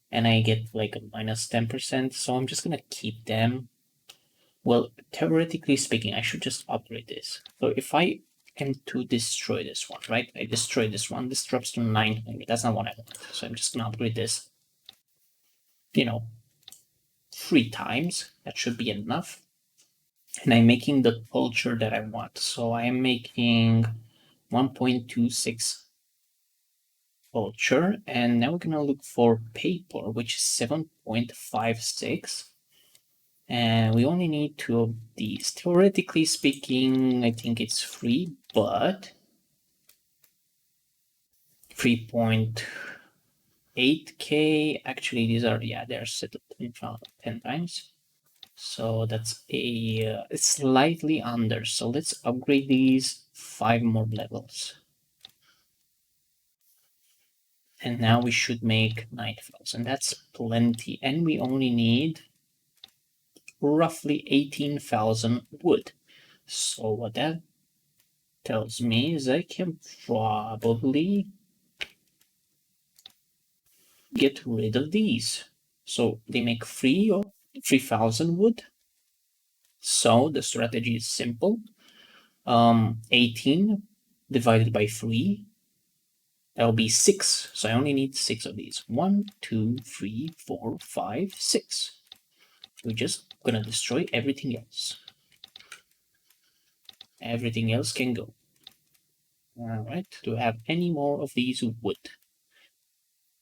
Speaker 1: and I get like a minus 10%. So I'm just gonna keep them. Well, theoretically speaking, I should just upgrade this. So if I am to destroy this one, right? I destroy this one. This drops to 900. That's not what I want. So I'm just gonna upgrade this. 3 times. That should be enough. And I'm making the culture that I want. So I'm making 1.26 culture, and now we're gonna look for paper, which is 7.56. And we only need 2 of these. Theoretically speaking, I think it's free, but 3.8k. Actually, these are, yeah, they're set up 10 times. So that's it's slightly under. So let's upgrade these 5 more levels. And now we should make 9,000. That's plenty. And we only need roughly 18,000 wood. So what that tells me is I can probably get rid of these. So they make 3,000 wood. So the strategy is simple. 18 divided by 3, that'll be 6. So I only need 6 of these. 1, 2, 3, 4, 5, 6. We're just gonna destroy everything else. Everything else can go. Alright, do we have any more of these wood?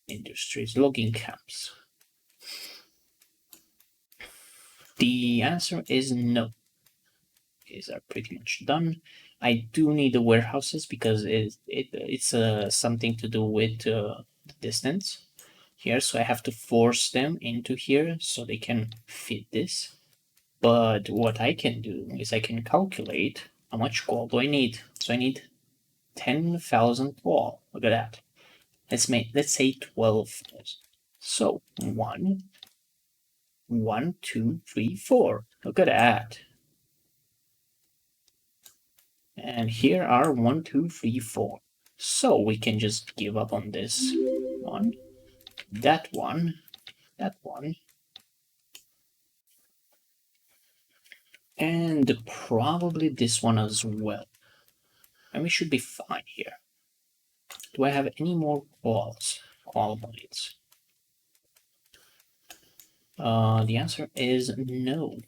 Speaker 1: Industries, logging camps. The answer is no. These are pretty much done. I do need the warehouses because it's something to do with the distance here, so I have to force them into here so they can fit this. But what I can do is I can calculate how much gold do I need. So I need 10,000 gold. Look at that. Let's say 12,000. So 1, 2, 3, 4. Look at that. And here are 1, 2, 3, 4. So we can just give up on this one, that one, that one, and probably this one as well. And we should be fine here. Do I have any more calls? Call blades. The answer is no.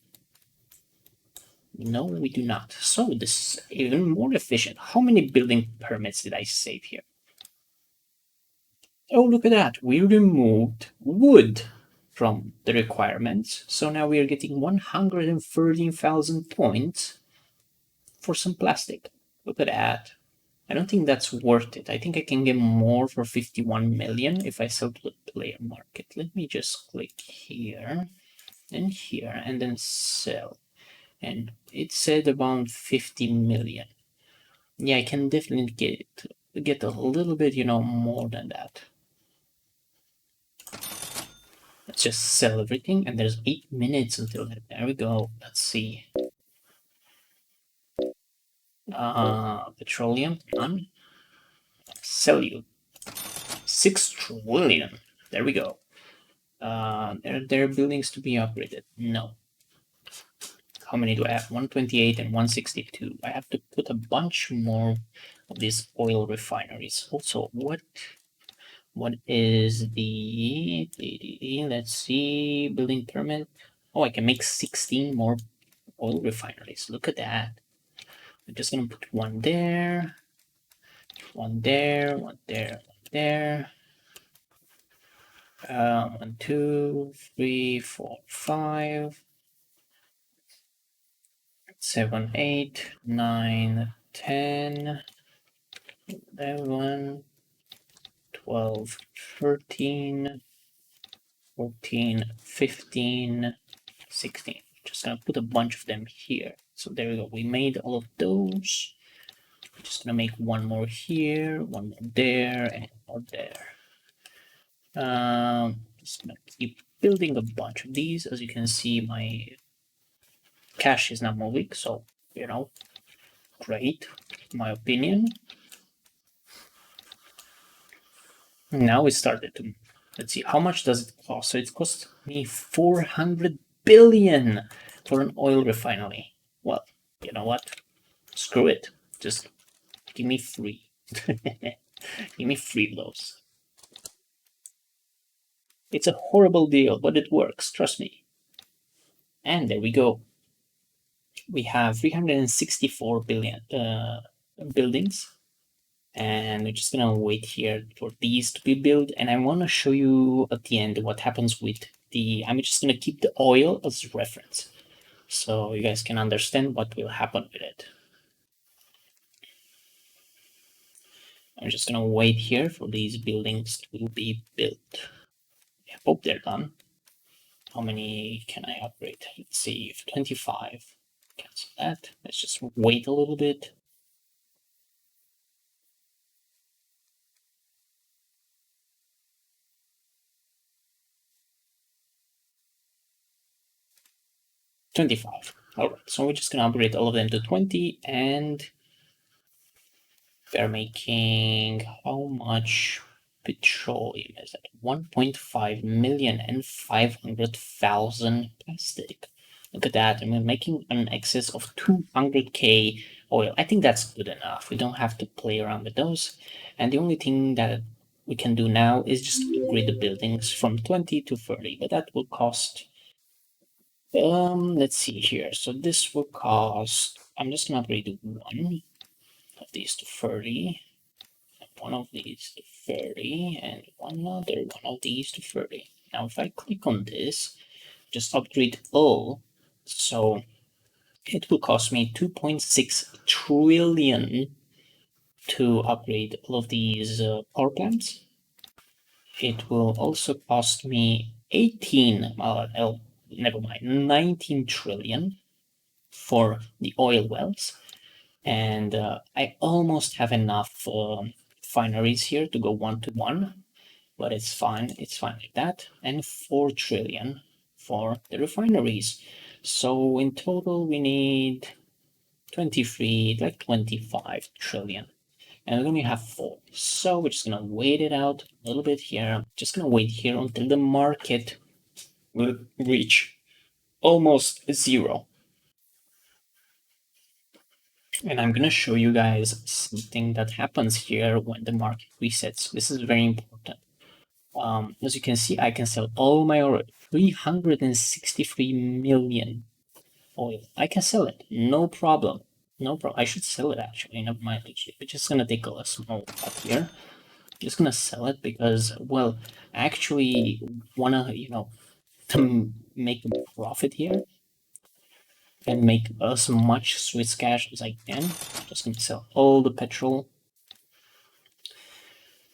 Speaker 1: No, we do not. So this is even more efficient. How many building permits did I save here? Oh, look at that. We removed wood from the requirements. So now we are getting 113,000 points for some plastic. Look at that. I don't think that's worth it. I think I can get more for 51 million if I sell to the player market. Let me just click here and here and then sell. And it said about 50 million. Yeah, I can definitely get a little bit, more than that. Let's just sell everything, and there's 8 minutes until that. There we go. Let's see. Petroleum, none. Sell you. 6 trillion. There we go. There are buildings to be upgraded. No. How many do I have? 128 and 162. I have to put a bunch more of these oil refineries. Also, what is the let's see, building permit? Oh, I can make 16 more oil refineries. Look at that. I'm just gonna put one there, one there, one there, one there. 1, 2, 3, 4, 5, 7, 8, 9, 10, 11, 12, 13, 14, 15, 16. Just gonna put a bunch of them here. So there we go. We made all of those. I'm just gonna make one more here, one more there, and one more there. Just gonna keep building a bunch of these. As you can see, my cash is not moving, so you know, great, in my opinion. Now it started to. Let's see, how much does it cost? So it costs me 400 billion for an oil refinery. Well, you know what? Screw it. Just give me free. Give me free blows. It's a horrible deal, but it works, trust me. And there we go. We have 364 billion buildings, and we're just gonna wait here for these to be built. And I want to show you at the end what happens with the. I'm just gonna keep the oil as reference, so you guys can understand what will happen with it. I'm just gonna wait here for these buildings to be built. I hope they're done. How many can I upgrade? Let's see, 25. Cancel that. Let's just wait a little bit. 25. All right, so we're just gonna upgrade all of them to 20, and they're making how much petroleum is that? 1.5 million and 500,000 plastic. Look at that. I mean, making an excess of 200k oil. I think that's good enough. We don't have to play around with those. And the only thing that we can do now is just upgrade the buildings from 20 to 30, but that will cost. Let's see here. So this will cost. I'm just gonna upgrade one of these to 30. One of these to 30 and one of these to 30. Now if I click on this, just upgrade all, so it will cost me 2.6 trillion to upgrade all of these power plants. It will also cost me 18, never mind, 19 trillion for the oil wells. And I almost have enough refineries here to go 1 to 1, but it's fine. It's fine like that. And 4 trillion for the refineries. So in total, we need 23, like 25 trillion. And we only have 4. So we're just going to wait it out a little bit here. Just going to wait here until the market will reach almost zero. And I'm going to show you guys something that happens here when the market resets. This is very important. As you can see, I can sell all my oil, 363 million oil. I can sell it, no problem. No problem. I should sell it actually, never mind. We're just going to take a small cut here. Just going to sell it because, well, I actually want to, to make a profit here and make as much Swiss cash as I can. I'm just gonna sell all the petrol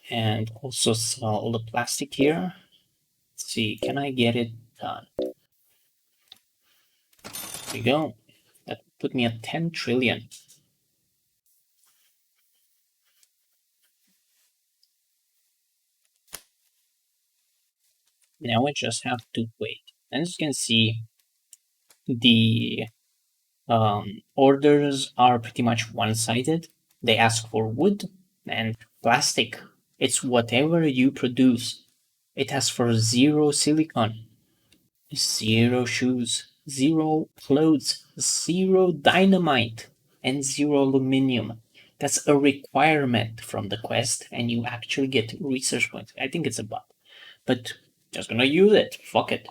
Speaker 1: and also sell all the plastic here. Let's see, can I get it done? There we go. That put me at 10 trillion. Now I just have to wait. And as you can see, the orders are pretty much one-sided. They ask for wood and plastic. It's whatever you produce. It asks for zero silicon, zero shoes, zero clothes, zero dynamite, and zero aluminium. That's a requirement from the quest, and you actually get research points. I think it's a bug, but just gonna use it. Fuck it.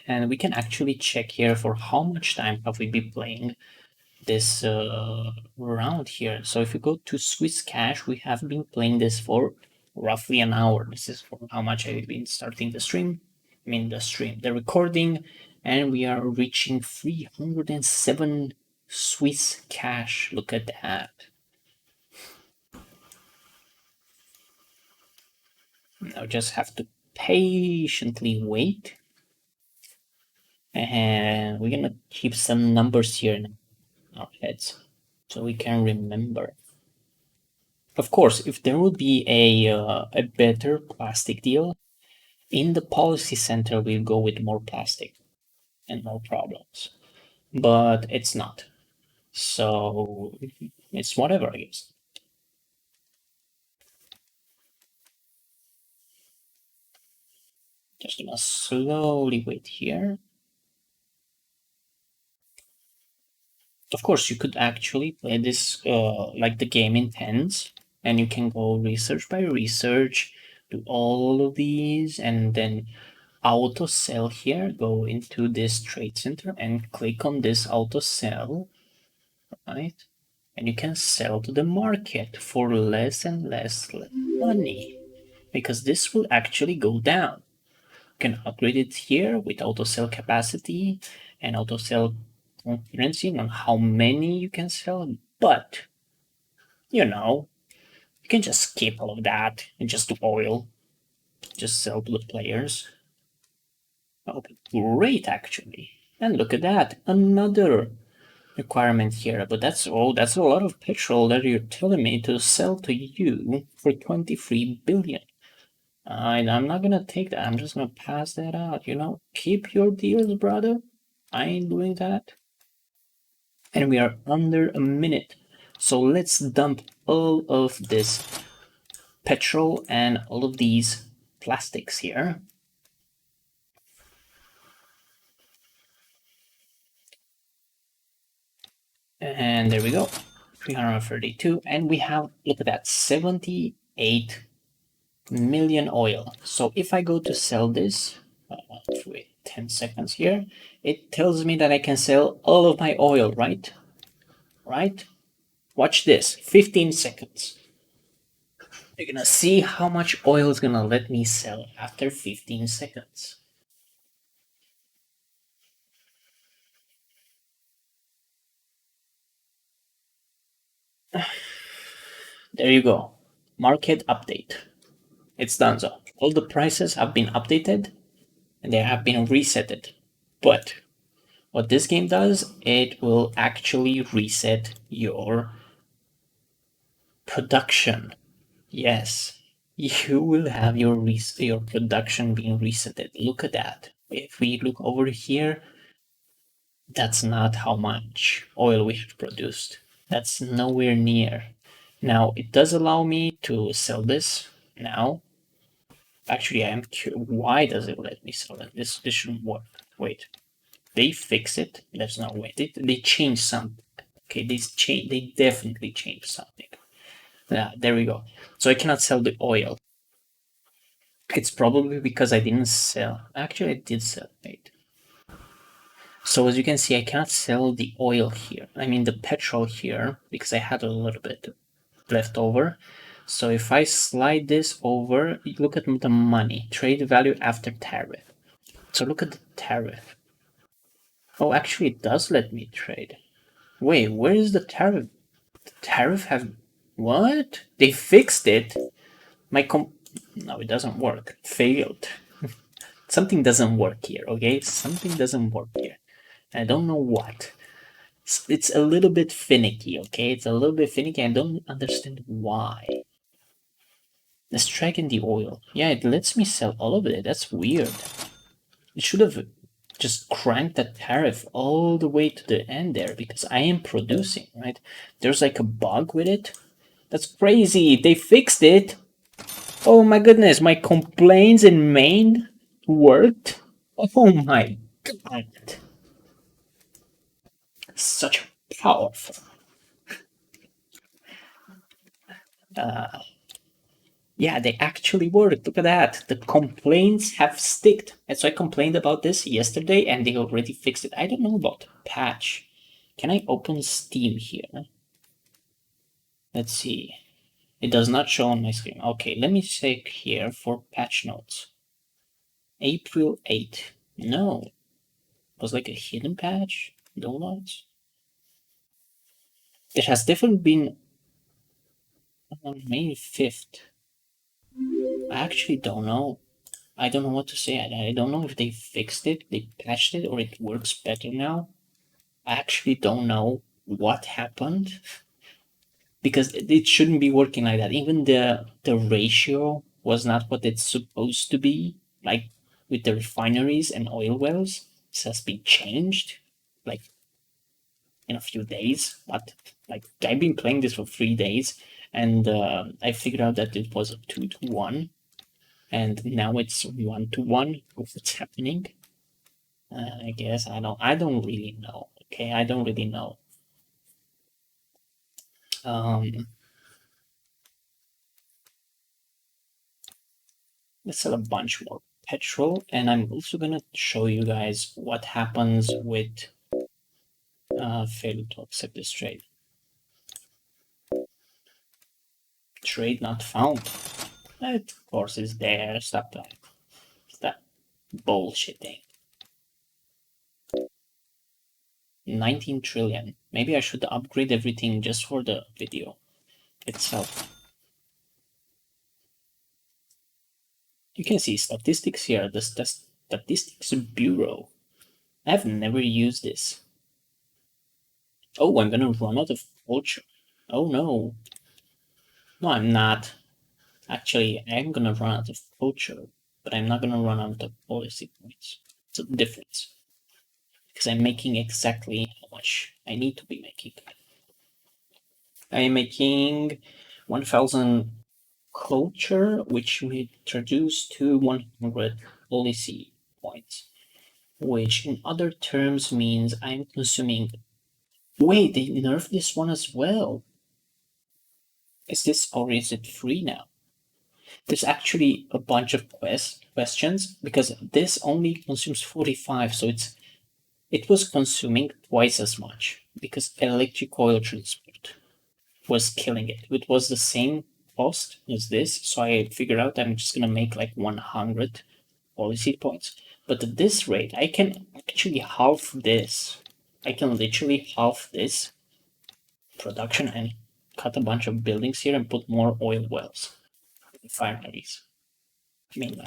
Speaker 1: And we can actually check here for how much time have we been playing this round here. So if we go to Swiss Cash, we have been playing this for roughly an hour. This is for how much I've been starting the stream. I mean the recording, and we are reaching 307 Swiss cash. Look at that. Now just have to patiently wait. And we're gonna keep some numbers here in our heads so we can remember. Of course, if there would be a better plastic deal, in the policy center we'll go with more plastic and more problems. But it's not. So it's whatever, I guess. Just gonna slowly wait here. Of course, you could actually play this like the game intends, and you can go research by research, do all of these, and then auto sell here. Go into this trade center and click on this auto sell, right? And you can sell to the market for less and less money because this will actually go down. You can upgrade it here with auto sell capacity and auto sell concurrency on how many you can sell, but you know, you can just skip all of that and just do oil, just sell to the players. Okay, great actually. And look at that, another requirement here, but that's a lot of petrol that you're telling me to sell to you for 23 billion. I'm not gonna take that. I'm just gonna pass that out, you know? Keep your deals, brother. I ain't doing that. And we are under a minute. So let's dump all of this petrol and all of these plastics here. And there we go. 332. And we have, look at that, 78 million oil. So if I go to sell this, wait 10 seconds here, it tells me that I can sell all of my oil, right? Right? Watch this, 15 seconds. You're gonna see how much oil is gonna let me sell after 15 seconds. There you go. Market update. It's done so. All the prices have been updated and they have been resetted. But what this game does, it will actually reset your production. Yes, you will have your production being resetted. Look at that. If we look over here, that's not how much oil we have produced. That's nowhere near. Now, it does allow me to sell this now. Actually, I am curious. Why does it let me sell it? This shouldn't work. Wait. They fix it? There's no way. They changed something. Okay, they definitely changed something. Yeah, there we go. So I cannot sell the oil. It's probably because I didn't sell. Actually, I did sell. Wait. So as you can see, I cannot sell the oil here. I mean the petrol here because I had a little bit left over. So if I slide this over, look at the money, trade value after tariff. So look at the tariff. Oh, actually, it does let me trade. Wait, where is the tariff? The tariff have what? They fixed it. No, it doesn't work. Failed. Something doesn't work here. Okay, something doesn't work here. I don't know what. It's a little bit finicky. Okay, it's a little bit finicky. I don't understand why. Let's track in the oil. Yeah, it lets me sell all of it. That's weird. It should have just cranked that tariff all the way to the end there because I am producing, right? There's like a bug with it. That's crazy. They fixed it. Oh my goodness, my complaints in Maine worked. Oh my god. Such powerful. Yeah, they actually worked. Look at that. The complaints have sticked. And so I complained about this yesterday and they already fixed it. I don't know about patch. Can I open Steam here? Let's see. It does not show on my screen. Okay, let me check here for patch notes. April 8th. No. It was like a hidden patch? Donuts? It has definitely been on May 5th. I actually don't know. I don't know what to say. I don't know if they fixed it, they patched it, or it works better now. I actually don't know what happened. because it shouldn't be working like that. Even the ratio was not what it's supposed to be. Like with the refineries and oil wells, this has been changed like in a few days. But like I've been playing this for 3 days, and I figured out that it was a 2-1, and now it's 1-1. What's happening? I guess I don't really know. Okay, I don't really know. Um, let's sell a bunch more petrol, and I'm also gonna show you guys what happens with fail to accept this trade. Trade not found. It, of course, is there. Stop that. Stop bullshitting. 19 trillion. Maybe I should upgrade everything just for the video itself. You can see statistics here. The Statistics Bureau. I've never used this. Oh, I'm gonna run out of culture. Oh no. No, I'm not. Actually, I'm gonna run out of culture, but I'm not gonna run out of policy points. It's a difference. Because I'm making exactly how much I need to be making. I am making 1000 culture, which we introduce to 100 policy points, which in other terms means I'm consuming. Wait, they nerfed this one as well. Is this, or is it free now? There's actually a bunch of questions because this only consumes 45, so it was consuming twice as much because electric oil transport was killing it. It was the same cost as this, so I figured out I'm just gonna make like 100 policy points. But at this rate, I can actually halve this. I can literally halve this production and cut a bunch of buildings here and put more oil wells, refineries. I mean,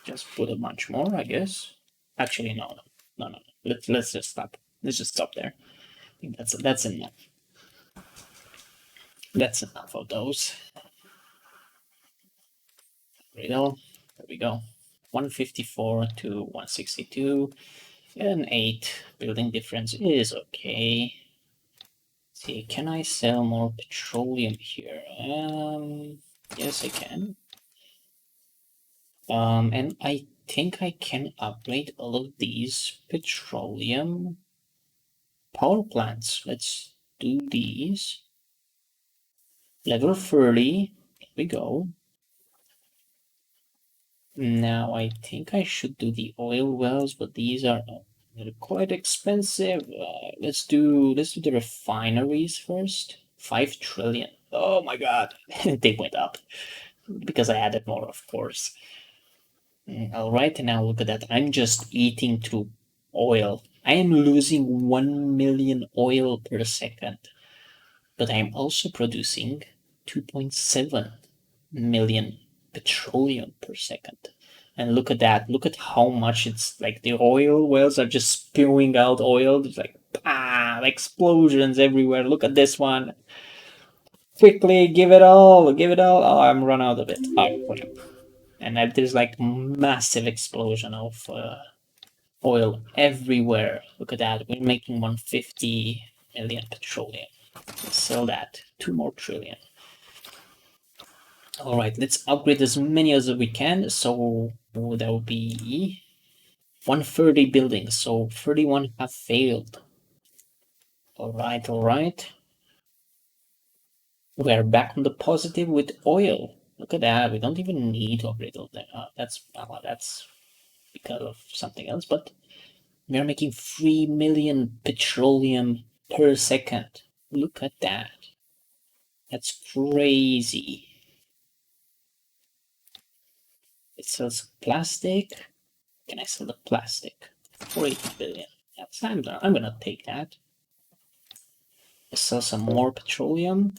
Speaker 1: just put a bunch more, I guess. Actually, no. Let's just stop. Let's just stop there. I think that's enough. That's enough of those. Riddle. There we go. 154 to 162. An 8 building difference is okay. Let's see, can I sell more petroleum here? Yes, I can. And I think I can upgrade all of these petroleum power plants. Let's do these. Level 30. There we go. Now I think I should do the oil wells, but these are quite expensive. Let's do the refineries first. 5 trillion. Oh my god, they went up because I added more, of course. All right, now look at that. I'm just eating through oil. I am losing 1 million oil per second, but I'm also producing 2.7 million petroleum per second. And look at that. Look at how much it's like the oil wells are just spewing out oil. There's like explosions everywhere. Look at this one. Quickly, give it all. Give it all. Oh, I'm run out of it. Oh, whatever. And there's like massive explosion of oil everywhere. Look at that. We're making 150 million petroleum. Let's sell that. 2 more trillion. All right, let's upgrade as many as we can. So that will be 130 buildings. So 31 have failed. All right. We're back on the positive with oil. Look at that. We don't even need to upgrade all that. That's because of something else. But we're making 3 million petroleum per second. Look at that. That's crazy. It sells plastic. Can I sell the plastic? 40 billion. Yes, I'm gonna take that. Sell some more petroleum.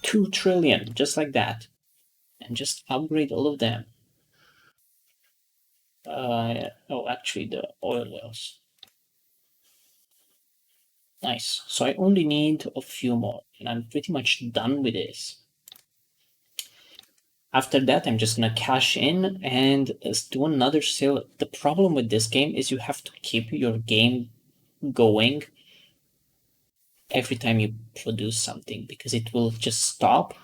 Speaker 1: 2 trillion, just like that. And just upgrade all of them. Oh, actually, the oil wells. Nice. So I only need a few more, and I'm pretty much done with this. After that, I'm just gonna cash in and do another sale. The problem with this game is you have to keep your game going every time you produce something because it will just stop.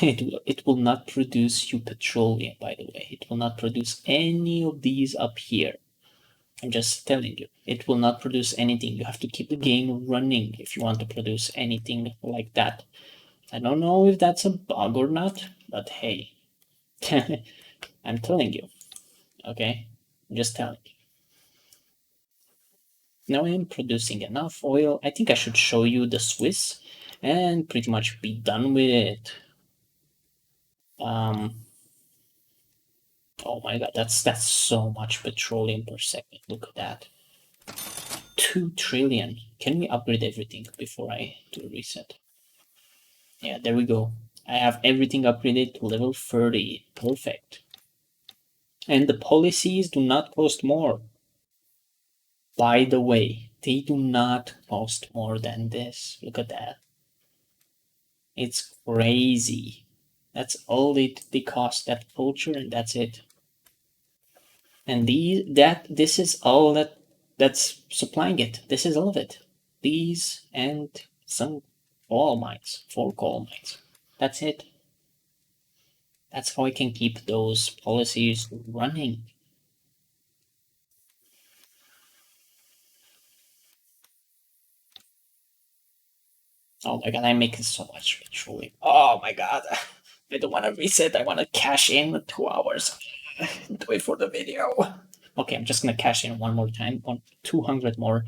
Speaker 1: It will not produce you petroleum, by the way. It will not produce any of these up here. I'm just telling you, it will not produce anything. You have to keep the game running if you want to produce anything like that. I don't know if that's a bug or not, but hey, I'm telling you, okay? I'm just telling you. Now I'm producing enough oil. I think I should show you the Swiss and pretty much be done with it. Um, oh my god, that's so much petroleum per second. Look at that. 2 trillion. Can we upgrade everything before I do a reset? Yeah, there we go. I have everything upgraded to level 30. Perfect. And the policies do not cost more. By the way, they do not cost more than this. Look at that. It's crazy. That's all they cost, that culture, and that's it. And this is all that's supplying it. This is all of it. These and some coal mines, 4 coal mines. That's it. That's how I can keep those policies running. Oh my god, I'm making so much petroleum. Oh my god. I don't want to reset. I want to cash in 2 hours. Do it for the video. Okay, I'm just gonna cash in one more time. 200 more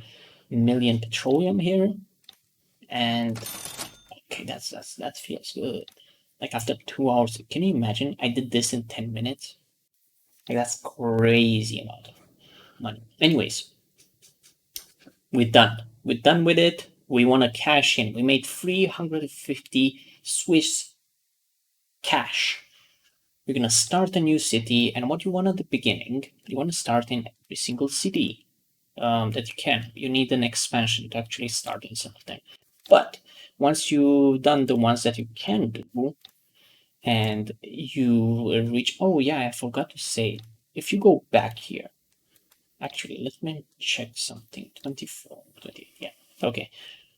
Speaker 1: million petroleum here. And okay, that feels good. Like after 2 hours, can you imagine? I did this in 10 minutes. Like that's crazy amount of money. Anyways, we're done. We're done with it. We want to cash in. We made 350 Swiss cash. We're gonna start a new city, and what you want at the beginning, you want to start in every single city that you can. You need an expansion to actually start in some of them. But once you've done the ones that you can do, and you reach, oh yeah, I forgot to say, if you go back here, actually, let me check something. 24, 20, yeah, okay.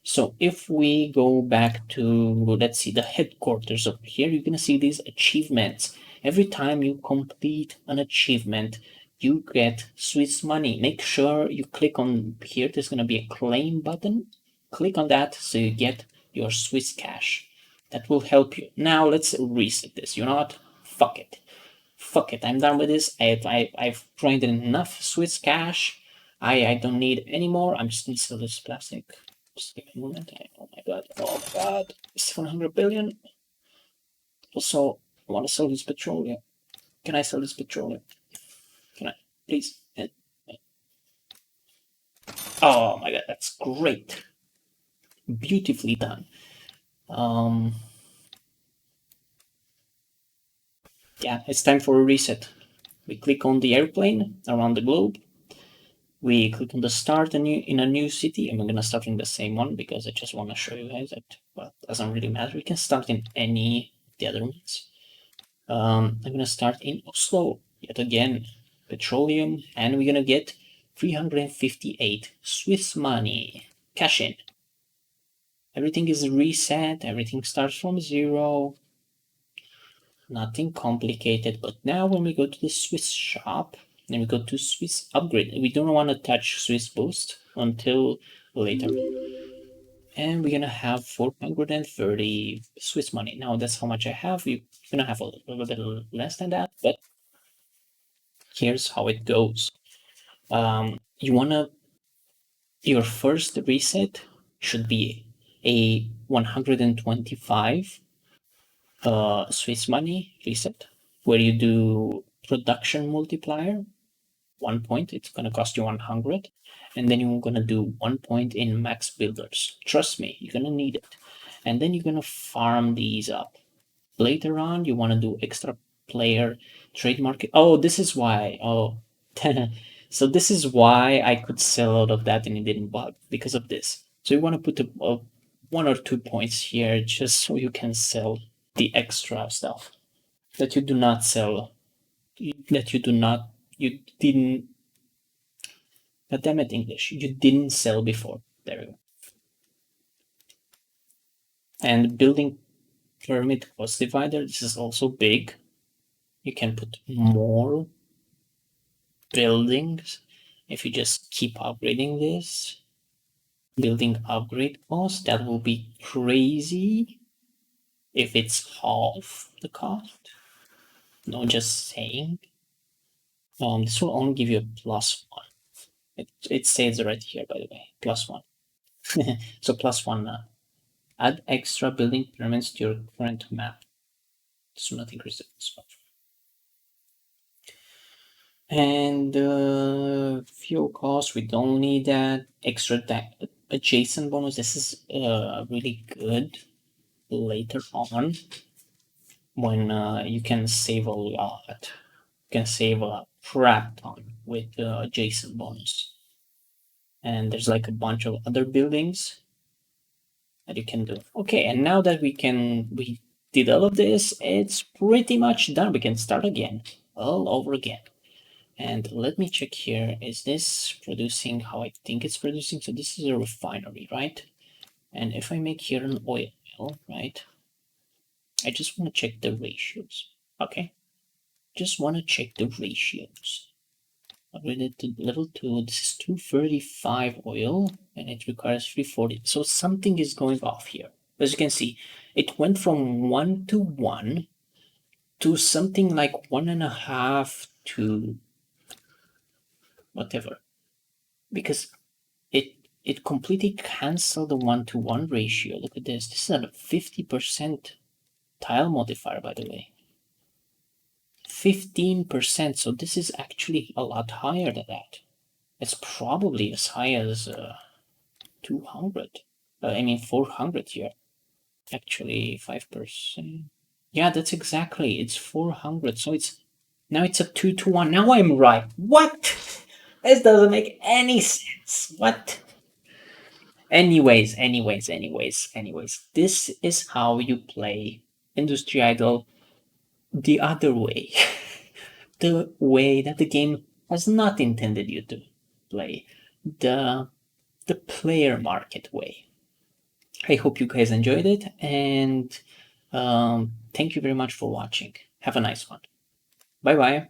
Speaker 1: So if we go back to, let's see, the headquarters over here, you're gonna see these achievements. Every time you complete an achievement, you get Swiss money. Make sure you click on here. There's gonna be a claim button. Click on that so you get your Swiss cash. That will help you. Now let's reset this. You know what? Fuck it. Fuck it. I'm done with this. I've grinded enough Swiss cash. I don't need any more. I'm just gonna sell this plastic. Just give me a moment. Oh my god. Oh my god. 700 billion. Also, I want to sell this petroleum. Can I sell this petroleum? Can I? Please. Oh my god, that's great. Beautifully done. Um, yeah, it's time for a reset. We click on the airplane around the globe. We click on the start in a new city, and we're gonna start in the same one because I just want to show you guys that, well, it doesn't really matter. We can start in any of the other ones. I'm gonna start in Oslo yet again, petroleum, and we're gonna get 358 Swiss money. Cash in. Everything is reset. Everything starts from zero. Nothing complicated. But now when we go to the Swiss shop, and we go to Swiss upgrade, we don't want to touch Swiss boost until later. And we're gonna have 430 Swiss money. Now that's how much I have. You're gonna have a little bit less than that, but here's how it goes. You wanna your first reset should be a 125 Swiss money reset, where you do production multiplier 1 point. It's gonna cost you 100, and then you're gonna do 1 point in max builders. Trust me, you're gonna need it, and then you're gonna farm these up. Later on, you want to do extra player trademark. Oh, this is why. Oh, So this is why I could sell out of that and it didn't bug because of this. So you want to put a 1 or 2 points here just so you can sell the extra stuff that you do not sell, that you do not, you didn't, God damn it, English, you didn't sell before. There we go. And building pyramid cost divider, this is also big. You can put more buildings if you just keep upgrading this. Building upgrade cost, that will be crazy if it's half the cost. No, just saying. This will only give you a +1. It says right here, by the way, +1. So +1 now. Add extra building pyramids to your current map. This will not increase the cost. And fuel cost, we don't need that. Extra adjacent bonus, this is really good later on when you can save a lot. You can save a crap ton with adjacent bonus. And there's like a bunch of other buildings that you can do. Okay, and now that we did all of this, it's pretty much done. We can start again, all over again. And let me check here. Is this producing how I think it's producing? So this is a refinery, right? And if I make here an oil mill, right? I just want to check the ratios. Okay. Just want to check the ratios. Upgraded to level 2. This is 235 oil and it requires 340. So something is going off here. As you can see, it went from 1 to 1 to something like 1.5 to whatever. Because it completely canceled the 1-to-1 ratio. Look at this. This is at a 50% tile modifier, by the way. 15%. So this is actually a lot higher than that. It's probably as high as 200. I mean 400 here. Actually 5%. Yeah, that's exactly. It's 400. So it's now it's a 2-to-1. Now I'm right. What? This doesn't make any sense. What? Anyways, this is how you play Industry Idol the other way. The way that the game has not intended you to play. The player market way. I hope you guys enjoyed it, and thank you very much for watching. Have a nice one. Bye bye.